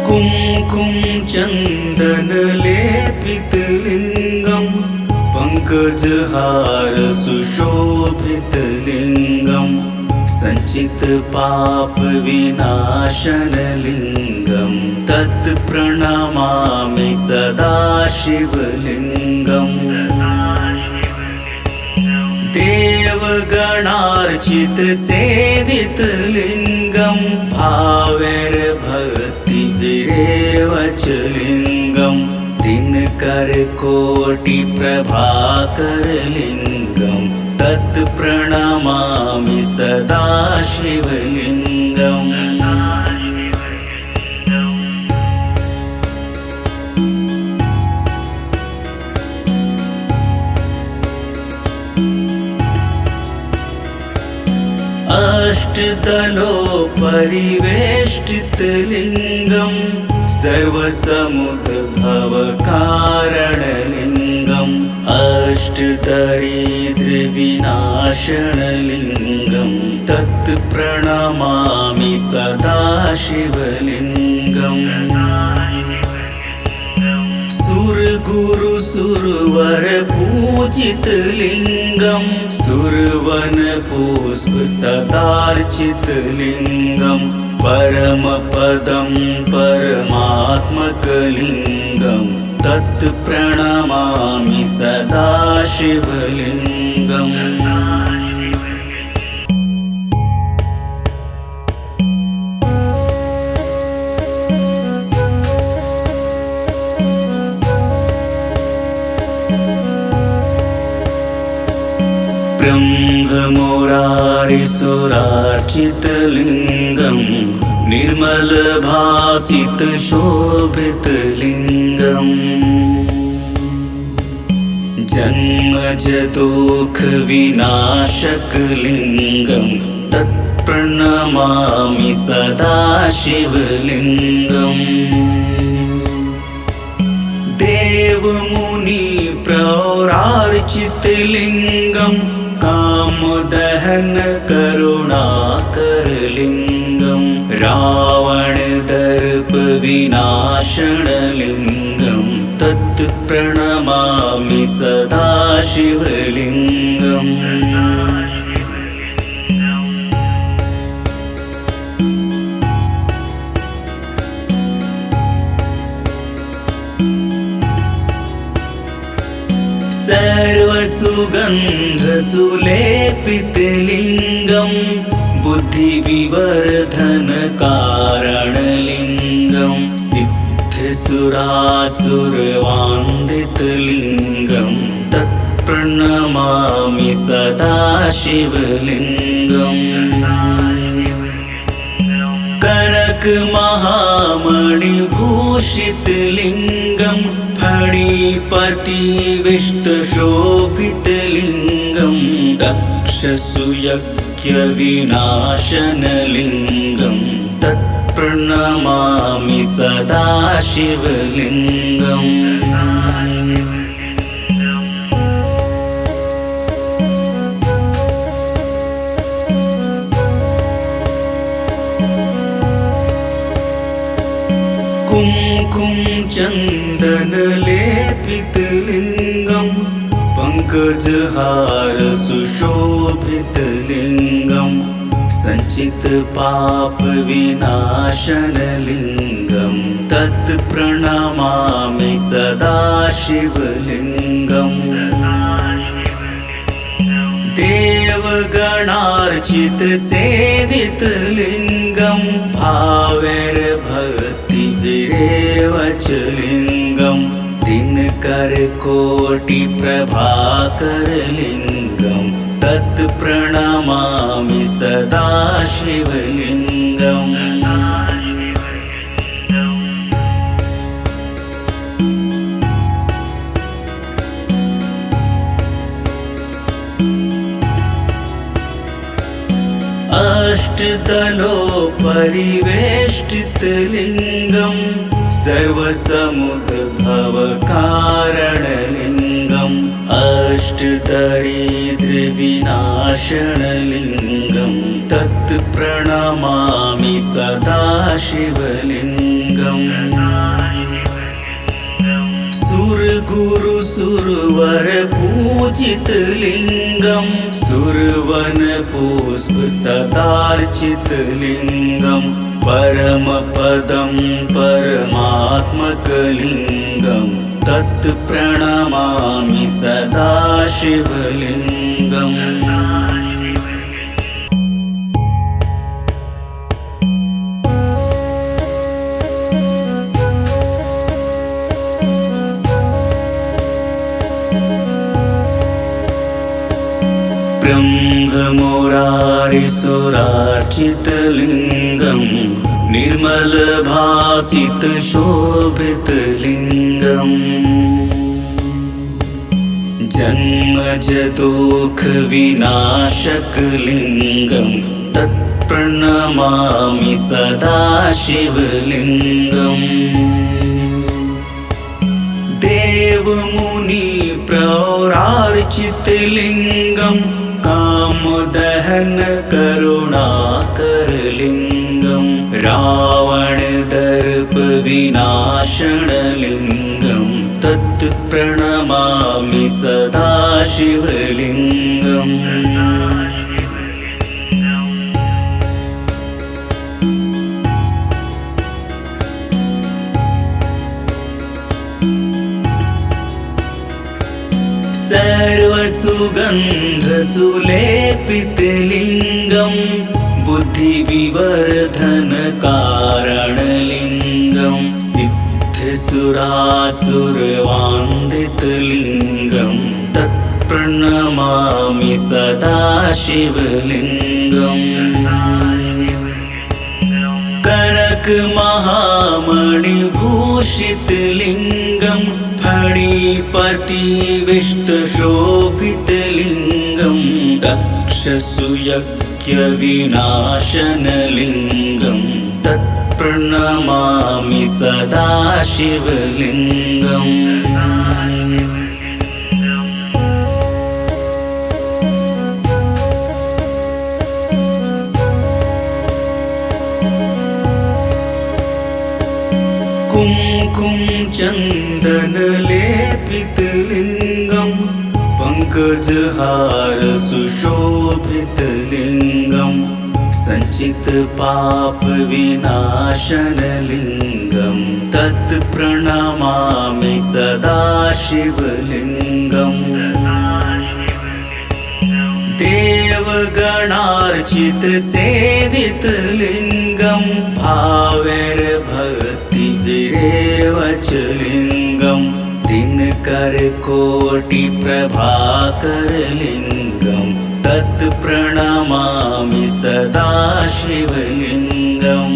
कुमकुम चन्दनलेपितलिङ्गं पङ्कजहार सुशोभितलिङ्गं सञ्चितपापविनाशनलिङ्गं तत्प्रणमामि सदा शिवलिङ्गम् देवगणार्चितसेवितलिङ्गं भावैर्भक्तिभिरेव च लिङ्गं दिनकरकोटिप्रभाकरलिङ्गं तत् प्रणमामि सदा शिवलिङ्गम् अष्टदलोपरिवेष्टितलिङ्गम् सर्वसमुद्भवकारणलिङ्गम् अष्टदरिद्रविनाशनलिङ्गम् तत् प्रणमामि सदा शिवलिङ्गम् सुरगुरु सुरवर पूजितलिङ्गम् सुरवन पुष्प सदार्चितलिङ्गम् परमपदं परमात्मकलिङ्गम् तत् प्रणमामि सदा शिवलिङ्गम् ब्रह्ममुरारिसुरार्चितलिङ्गम् निर्मलभासितशोभितलिङ्गम् जन्मजदुःखविनाशकलिङ्गम् तत्प्रणमामि सदा शिवलिङ्गम् देवमुनि प्रौरार्चितलिङ्गम् कामदहन करुणाकरलिङ्गम् रावणदर्प विनाशनलिङ्गम् तत् प्रणमामि सदा शिवलिङ्गम् सर्वसुगन्धसुलेपितलिङ्गम् बुद्धिविवर्धनकारणलिङ्गम् सिद्धसुरासुरवान्दितलिङ्गम् तत् प्रणमामि सदा शिवलिङ्गम् कनकमहामणिभूषितलिङ्गम् फणिपतिविष्टशोभितलिङ्गम् दक्षसुयज्ञविनाशनलिङ्गम् तत् प्रणमामि सदा शिवलिङ्गम् कुङ्कुम चन्दनलेपितलिङ्गम् पङ्कजहार सुशोभितलिङ्गम् सञ्चितपापविनाशनलिङ्गम् तत् प्रणमामि सदा शिवलिङ्गम् देवगणार्चितसेवितलिङ्गम् भावैर्भक्तिभिरेव च लिङ्गम् दिनकरकोटिप्रभाकरलिङ्गम् तत् प्रणमामि सदा शिवलिङ्गम् अष्टदलोपरिवेष्टितलिङ्गम् सर्वसमुद्भवकारणलिङ्गम् अष्टदरिद्रविनाशनलिङ्गम् तत् प्रणमामि सदा शिवलिङ्गम् सुरगुरु सुरवर पूजितलिङ्गम् सुरवन पुष्प सदार्चितलिङ्गम् परमपदं परमात्मकलिङ्गम् तत् प्रणमामि सदा शिवलिङ्गम् ब्रह्ममुरारिसुरार्चितलिङ्गं निर्मलभासितशोभितलिङ्गम् जन्मजदुःखविनाशकलिङ्गं तत्प्रणमामि सदा शिवलिङ्गम् देवमुनिप्रौरार्चितलिङ्गं कामदहनकरुणाकरलिङ्गं रावणदर्पविनाशनलिङ्गं तत्प्रणमामि सदा शिवलिङ्गम् सर्वसुगन्धसुलेपितलिङ्गं बुद्धिविवर्धनकारणलिङ्गं सिद्धसुरासुरवान्दितलिङ्गं तत्प्रणमामि सदा शिवलिङ्गम् कनकमहामणिभूषितलिङ्गं फणिपतिविष्टशोभितलिङ्गं दक्षसुयज्ञविनाशनलिङ्गं तत्प्रणमामि सदा शिवलिङ्गम् कुङ्कुमचन्दनलेपितलिङ्गं पङ्कजहारसुशोभितलिङ्गं सञ्चितपापविनाशनलिङ्गं तत्प्रणमामि सदा शिवलिङ्गम् देवगणार्चितसेवितलिङ्गं भावैर्भक्तिभिरेव च लिङ्गं दिनकरकोटिप्रभाकरलिङ्गं तत्प्रणमामि सदा शिवलिङ्गम्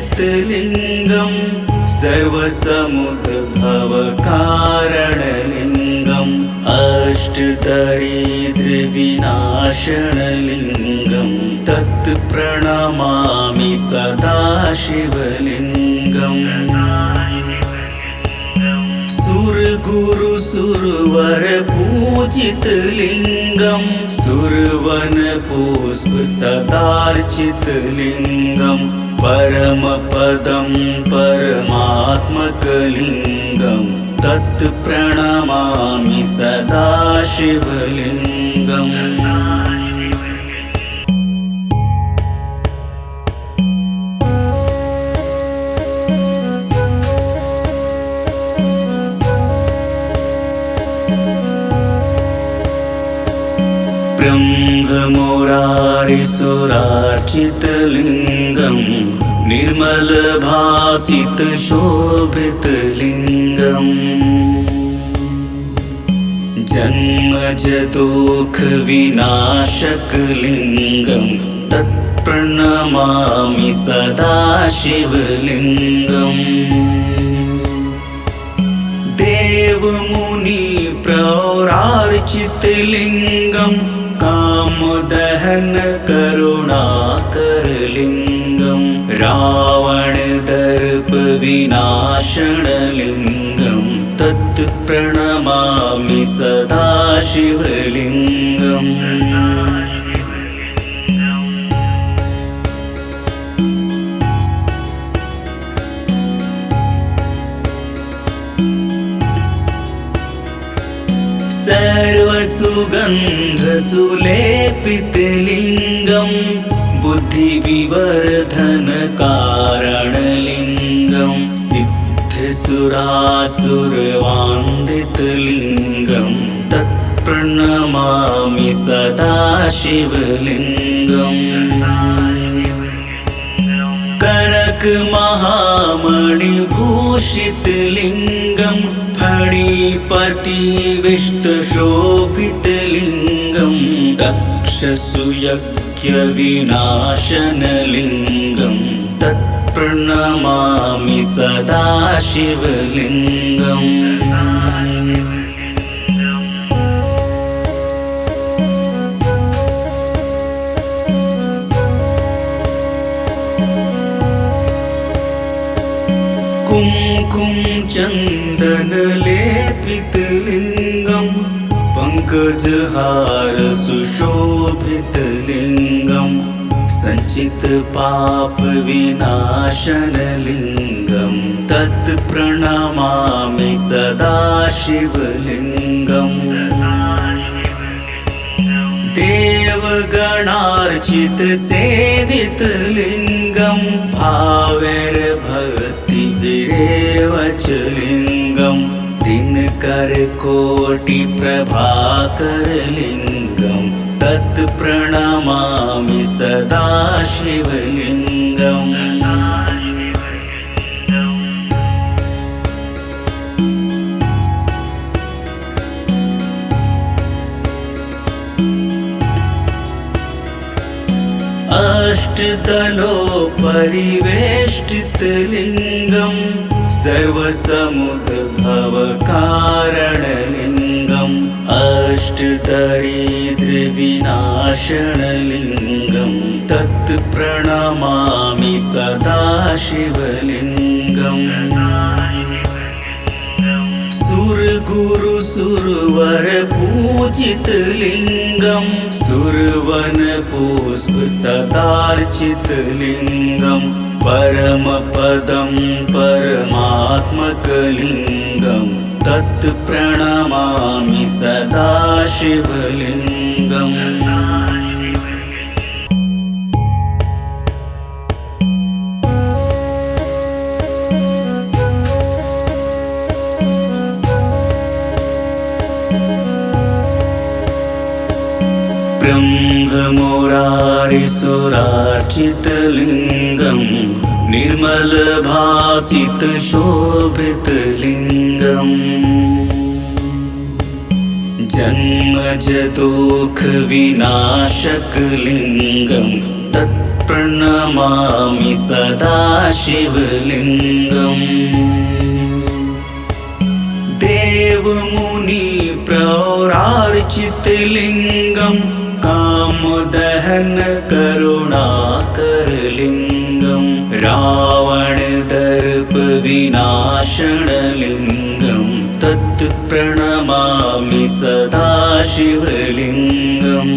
अष्टदलोपरिवेष्टितलिङ्गं सर्वसमुद्भवकारणलिङ्गम् अष्टदरिद्रविनाशनलिङ्गं तत्प्रणमामि सदा शिवलिङ्गम् सुरगुरुसुरवरपूजितलिङ्गं सुरवनपुष्पसदार्चितलिङ्गं परमपदं परमात्मकलिङ्गं तत्प्रणमामि सदा शिवलिङ्गम् ब्रह्ममुरारिसुरार्चितलिङ्गं निर्मलभासितशोभितलिङ्गम् जन्मजदुःखविनाशकलिङ्गं तत्प्रणमामि सदा शिवलिङ्गम् देवमुनिप्रौरार्चितलिङ्गं कामदहनकरुणाकरलिङ्गं रावणदर्पविनाशनलिङ्गं तत्प्रणमामि सदा शिवलिङ्गम् सर्वसुगन्धसुलेपितलिङ्गं बुद्धिविवर्धनकारणलिङ्गं सिद्धसुरासुरवान्दितलिङ्गं तत् तत्प्रणमामि सदा शिवलिङ्गम् कनकमहामणिभूषितलिङ्गं फणिपतिविष्टशोभितलिङ्गं दक्षसुयज्ञविनाशनलिङ्गं तत्प्रणमामि सदा शिवलिङ्गम् कुमकुम चन्दनलेपितलिङ्गं पङ्कजहार सुशोभितलिङ्गं सञ्चितपापविनाशनलिङ्गं तत्प्रणमामि सदा शिवलिङ्गम् देवगणार्चितसेवितलिङ्गं भावैर्भक्तिभिरेव च लिङ्गं दिनकरकोटिप्रभाकरलिङ्गं तत्प्रणमामि सदा शिवलिङ्गम् अष्टदलोपरिवेष्टितलिङ्गं सर्वसमुद्भवकारणलिङ्गम् अष्टदरिद्रविनाशनलिङ्गं तत्प्रणमामि सदा शिवलिङ्गम् सुरगुरुसुरवरपूजितलिङ्गं सुरवनपुष्पसदार्चितलिङ्गं परमपदं परमात्मकलिङ्गं तत्प्रणमामि सदा शिवलिङ्गम् ब्रह्ममुरारिसुरार्चितलिङ्गं निर्मलभासितशोभितलिङ्गम् जन्मजदुःखविनाशकलिङ्गं तत्प्रणमामि सदा शिवलिङ्गम् देवमुनिप्रौरार्चितलिङ्गं कामदहन करुणाकरलिङ्गं रावणदर्पविनाशनलिङ्गं तत्प्रणमामि सदा शिवलिङ्गम्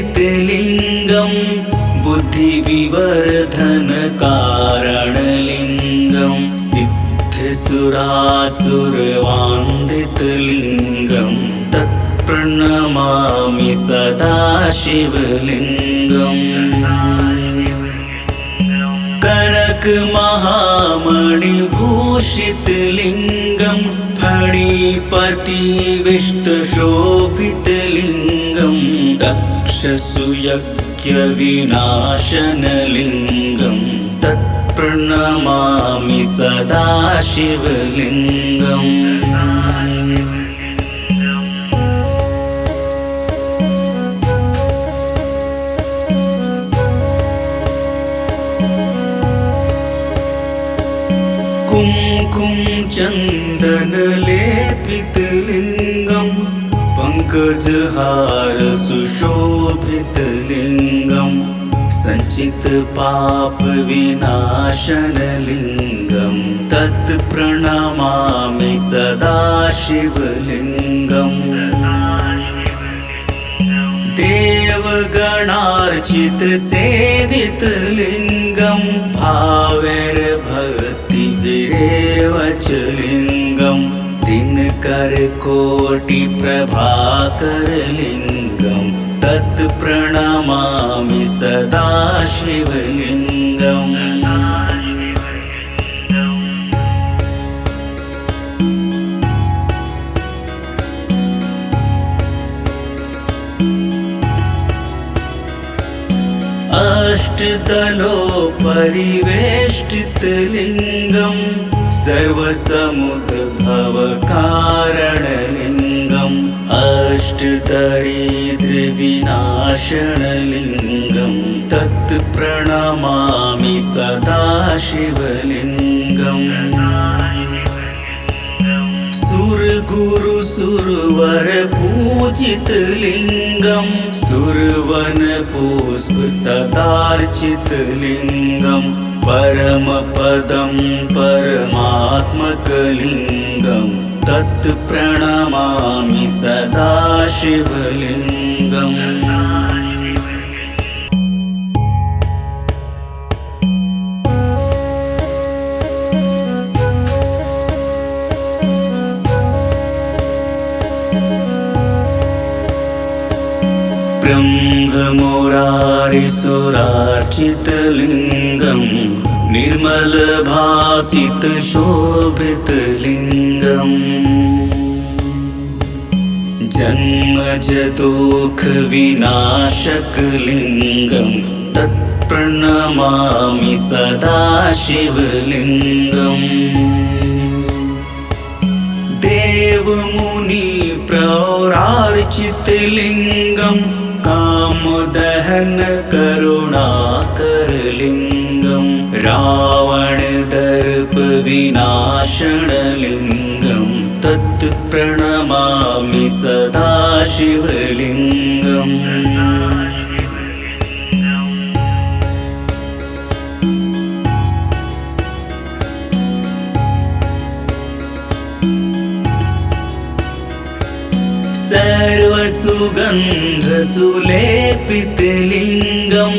सर्वसुगन्धसुलेपितलिङ्गं बुद्धिविवर्धनकारणलिङ्गं सिद्धसुरासुरवान्दितलिङ्गं तत्प्रणमामि सदा शिवलिङ्गम् कनकमहामणिभूषितलिङ्गं फणिपतिविष्टशोभितलिङ्गं दक्षसुयज्ञविनाशनलिङ्गं तत्प्रणमामि सदा शिवलिङ्गम् कुमकुम चन्दनलेपितलिङ्गं पङ्कजहार सुशोभितलिङ्गं सञ्चितपापविनाशनलिङ्गं तत्प्रणमामि सदा शिवलिङ्गम् देवगणार्चितसेवितलिङ्गं भावैर्भक्तिभिरेव च लिङ्गं दिन दिनकरकोटिप्रभाकरलिङ्गं तत् प्रणमामि सदा शिवलिङ्गम्। अष्टदलोपरिवेष्टितलिङ्गं सर्वसमुद्भवकारणलिङ्गम् अष्टदरिद्रविनाशनलिङ्गं तत् प्रणमामि सदा शिवलिङ्गम्। सुरगुरु सुरवर पूजितलिङ्गं सुरवन पुष्प सदार्चितलिङ्गं परमपदं परमात्मकलिङ्गं तत् प्रणमामि सदा शिवलिङ्गम्। ब्रह्ममुरारिसुरार्चितलिङ्गं निर्मलभासितशोभितलिङ्गम् जन्मजदुःखविनाशकलिङ्गं तत्प्रणमामि सदा शिवलिङ्गम्। देवमुनि प्रौरार्चितलिङ्गं कामदहन करुणाकरलिङ्गं रावणदर्प विनाशनलिङ्गं तत् प्रणमामि सदा शिवलिङ्गम्। सर्वसुगन्धसुलेपितलिङ्गं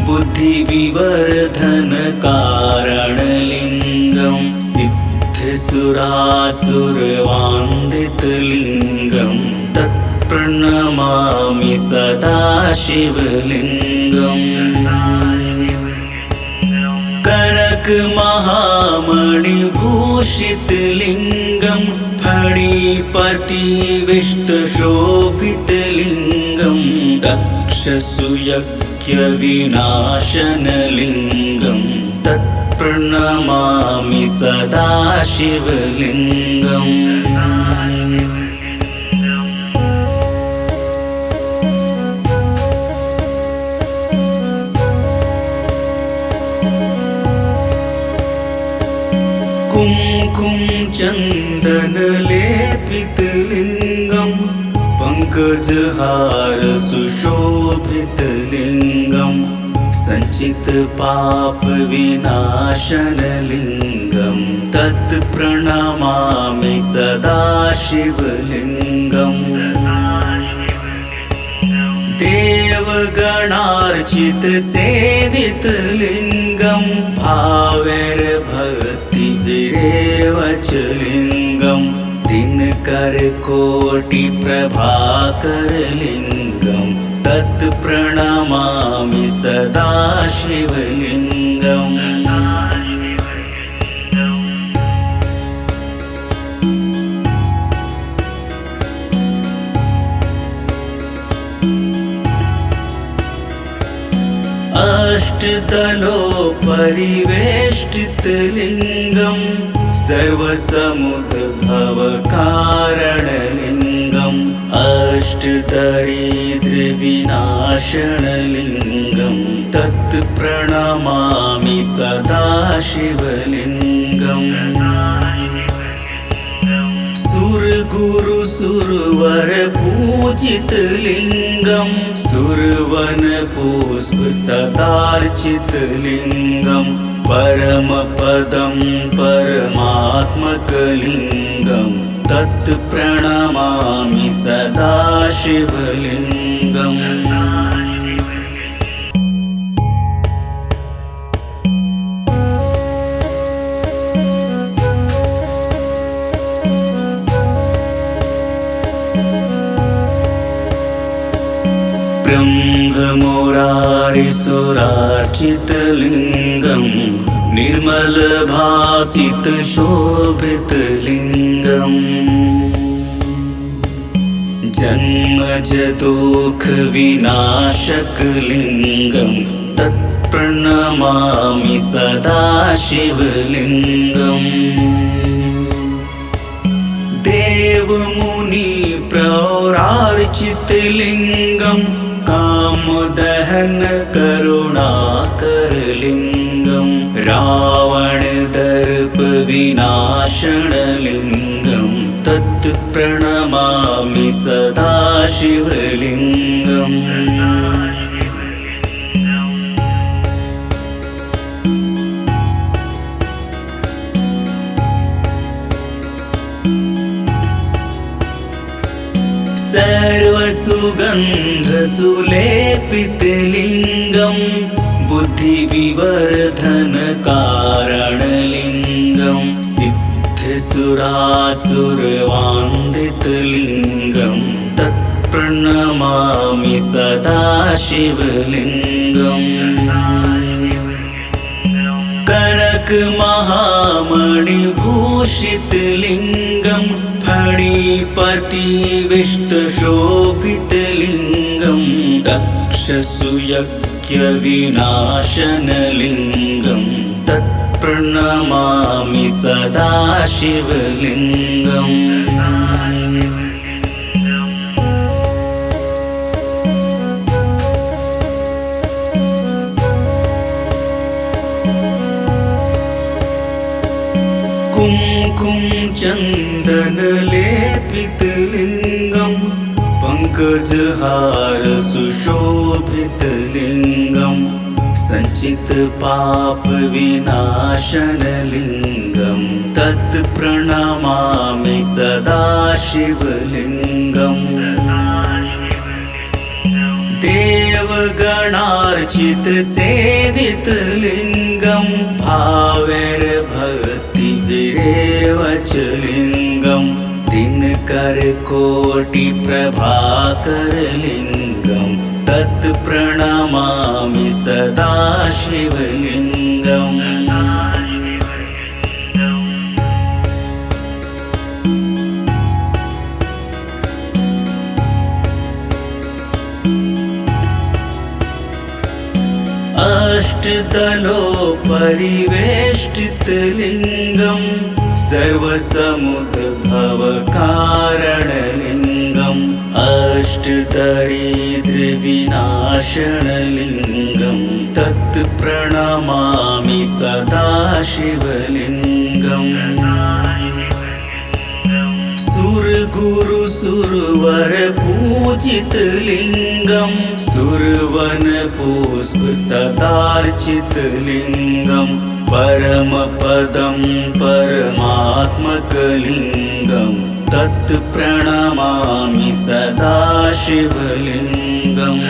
बुद्धिविवर्धनकारणलिङ्गं सिद्धसुरासुरवान्दितलिङ्गं तत्प्रणमामि सदा शिवलिङ्गम्। कनकमहामणिभूषितलिङ्गं फणिपतिविष्टशोभितलिङ्गं दक्षसुयज्ञविनाशनलिङ्गं तत्प्रणमामि सदा शिवलिङ्गम्। कुङ्कुम चन्दनलेपितलिङ्गं पङ्कजहार सुशोभितलिङ्गं सञ्चितपापविनाशनलिङ्गं तत् प्रणमामि सदा शिवलिङ्गम्। देवगणार्चितसेवितलिङ्गं भावैर्भक्तिभिरेव च लिङ्गं दिनकरकोटिप्रभाकरलिङ्गं तत् प्रणमामि सदा शिवलिङ्गम्। अष्टदलोपरिवेष्टितलिङ्गं सर्वसमुद्भवकारणलिङ्गं अष्टदरिद्रविनाशनलिङ्गं तत् प्रणमामि सदा शिवलिङ्गम्। सुरगुरु सुरवर पूजितलिङ्गं सुरवन पुष्प सदार्चितलिङ्गं परमपदं परमात्मकलिङ्गं तत् प्रणमामि सदा शिवलिङ्गम्। ब्रह्ममुरारिसुरार्चितलिङ्गं निर्मलभासितशोभितलिङ्गम् जन्मजदुःखविनाशकलिङ्गं तत्प्रणमामि सदा शिवलिङ्गम् देवमुनिप्रौरार्चितलिङ्गं कामदहनकरुणाकरलिङ्गं रावणदर्पविनाशनलिङ्गं तत्प्रणमामि सदा शिवलिङ्गम् सर्वसुगन्धसुलेपितलिङ्गं बुद्धिविवर्धनकारणलिङ्गं सिद्धसुरासुरवान्दितलिङ्गं तत्प्रणमामि सदा शिवलिङ्गम् कनकमहामणिभूषितलिङ्गं फणिपतिविष्टशोभितलिङ्गं दक्षसुयज्ञविनाशनलिङ्गं तत्प्रणमामि सदा शिवलिङ्गम् कुङ्कुमचन्दनलेपितलिङ्गं पङ्कजहारसुशोभितलिङ्गं सञ्चितपापविनाशनलिङ्गं तत्प्रणमामि सदा शिवलिङ्गम् देवगणार्चितसेवितलिङ्गं भावैर्भक्तिभिरेव च लिङ्गं दिनकरकोटिप्रभाकरलिङ्गं तत्प्रणमामि सदा शिवलिङ्गम् अष्टदलोपरिवेष्टितलिङ्गं सर्वसमुद्भवकारणलिङ्गम् अष्टदरिद्रविनाशनलिङ्गं तत्प्रणमामि सदा शिवलिङ्गम् सुरगुरुसुरवरपूजितलिङ्गं सुरवनपुष्पसदार्चितलिङ्गं परमपदं परमात्मकलिङ्गं तत्प्रणमामि सदा शिवलिङ्गम्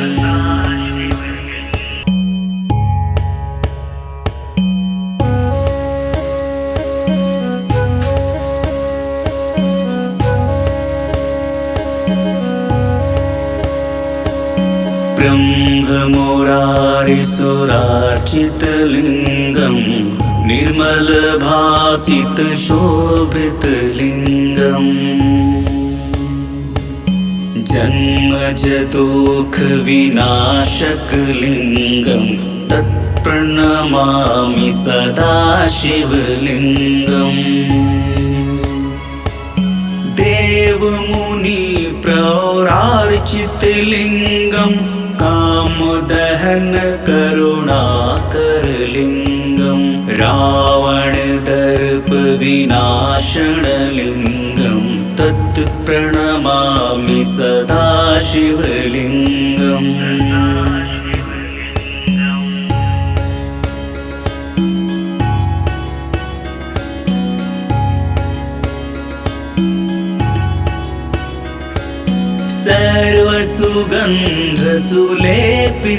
ब्रह्ममुरारिसुरार्चितलिङ्गं निर्मलभासितशोभितलिङ्गम् जन्मजदुःखविनाशकलिङ्गं तत्प्रणमामि सदा शिवलिङ्गम् देवमुनिप्रौरार्चितलिङ्गं कामदहनकरुणाकरलिङ्गं रावणदर्पविनाशनलिङ्गं तत्प्रणमामि सदा शिवलिङ्गम्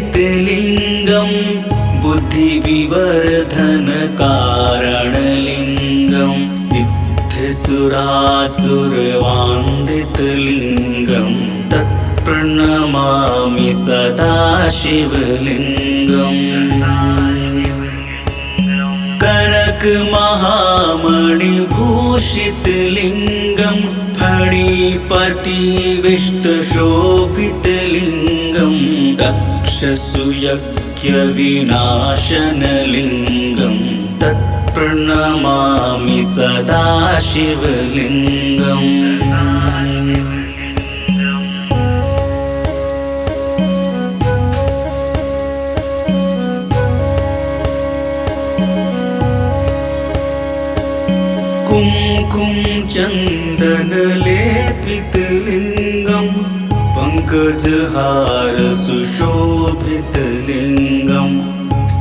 सर्वसुगन्धसुलेपितलिङ्गं बुद्धिविवर्धनकारणलिङ्गं सिद्धसुरासुरवान्दितलिङ्गं तत्प्रणमामि प्रणमामि सदा शिवलिङ्गम् कनक महामणिभूषितलिङ्गं फणिपतिविष्टशोभितलिङ्गं दक्षसुयज्ञविनाशनलिङ्गं तत्प्रणमामि सदा शिवलिङ्गम् कुमकुम चन्दनलेपितलिङ्गं पङ्कजहार सुशोभितलिङ्गं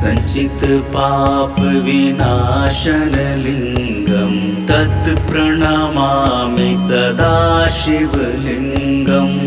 सञ्चितपापविनाशनलिङ्गं तत्प्रणमामि सदा शिवलिङ्गम्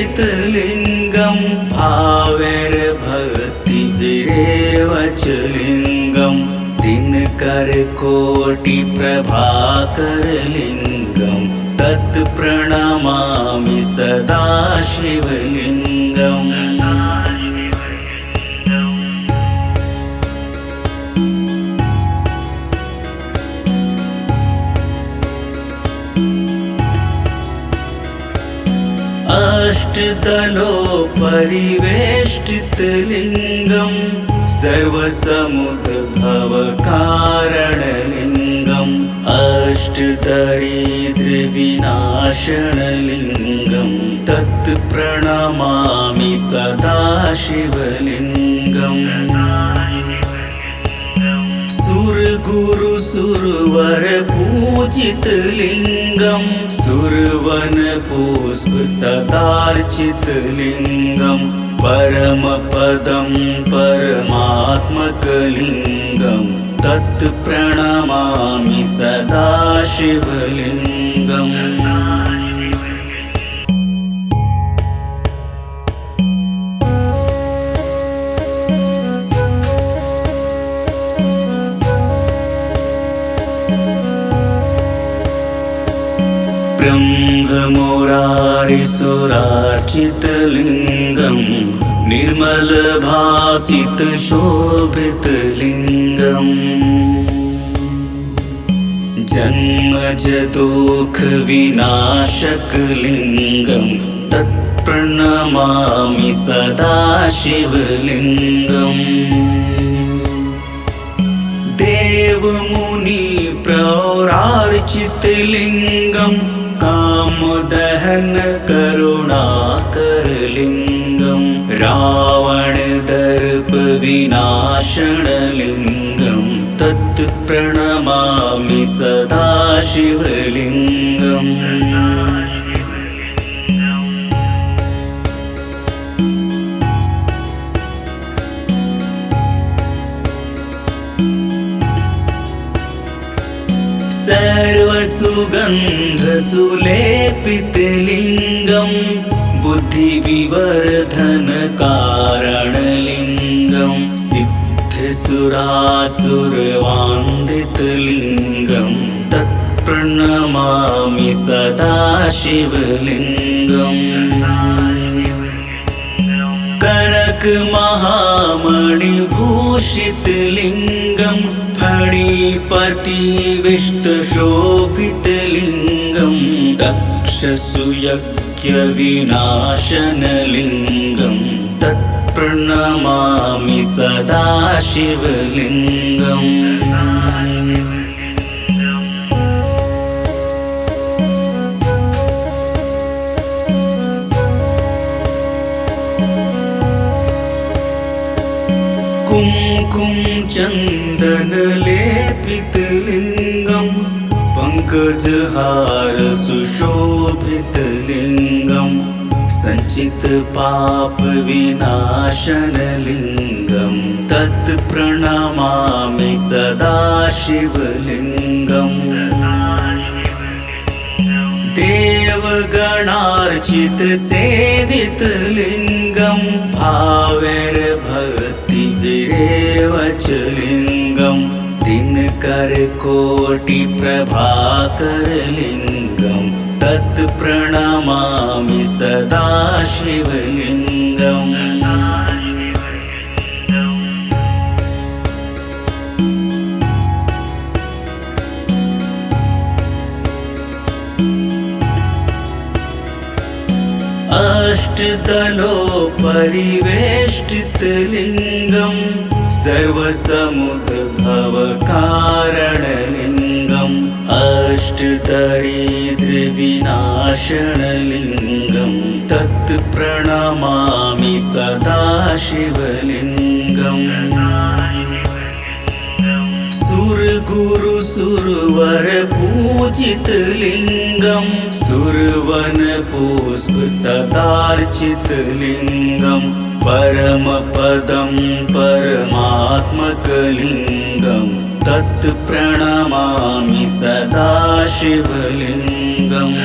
देवगणार्चितसेवितलिङ्गं भावैर्भक्तिभिरेव च लिङ्गं दिनकरकोटिप्रभाकरलिङ्गं तत्प्रणमामि सदा शिवलिङ्गम् अष्टदलोपरिवेष्टितलिङ्गं सर्वसमुद्भवकारणलिङ्गम् अष्टदरिद्रविनाशनलिङ्गं तत्प्रणमामि सदा शिवलिङ्गम् सुरगुरुसुरवरपूजितलिङ्गं सुरवनपुष्पसदार्चितलिङ्गं परमपदं परमात्मकलिङ्गं तत्प्रणमामि सदा शिवलिङ्गम् ब्रह्ममुरारिसुरार्चितलिङ्गं निर्मलभासितशोभितलिङ्गम् जन्मजदुःखविनाशकलिङ्गं तत्प्रणमामि सदा शिवलिङ्गम् देवमुनिप्रौरार्चितलिङ्गं कामदहन करुणाकरलिङ्गं रावणदर्पविनाशनलिङ्गं तत्प्रणमामि सदा शिवलिङ्गम् सर्वसुगन्धसुलेपितलिङ्गं बुद्धिविवर्धनकारणलिङ्गं सिद्धसुरासुरवान्दितलिङ्गं तत्प्रणमामि सदा शिवलिङ्गम् कनक महामणिभूषितलिङ्गं फणिपतिविष्टशोभितलिङ्गं दक्षसुयज्ञविनाशनलिङ्गं तत्प्रणमामि सदा शिवलिङ्गम् कुमकुम चन्दनलेपितलिङ्गं पङ्कजहार सुशोभितलिङ्गं सञ्चितपापविनाशनलिङ्गं तत्प्रणमामि सदा शिवलिङ्गम् देवगणार्चितसेवितलिङ्गं भावैर्भक्तिभिरेव च लिङ्गं दिन करकोटिप्रभाकरलिङ्गं तत् प्रणमामि सदा शिवलिङ्गम् अष्टदलोपरिवेष्टितलिङ्गं सर्वसमुद्भवकारणलिङ्गम् अष्टदरिद्रविनाशनलिङ्गं तत् प्रणमामि सदा शिवलिङ्गम् सुरगुरु सुरवर पूजितलिङ्गं सुरवनपुष्प सदार्चितलिङ्गं परमपदं परमात्मकलिङ्गं तत् प्रणमामि सदा शिवलिङ्गम्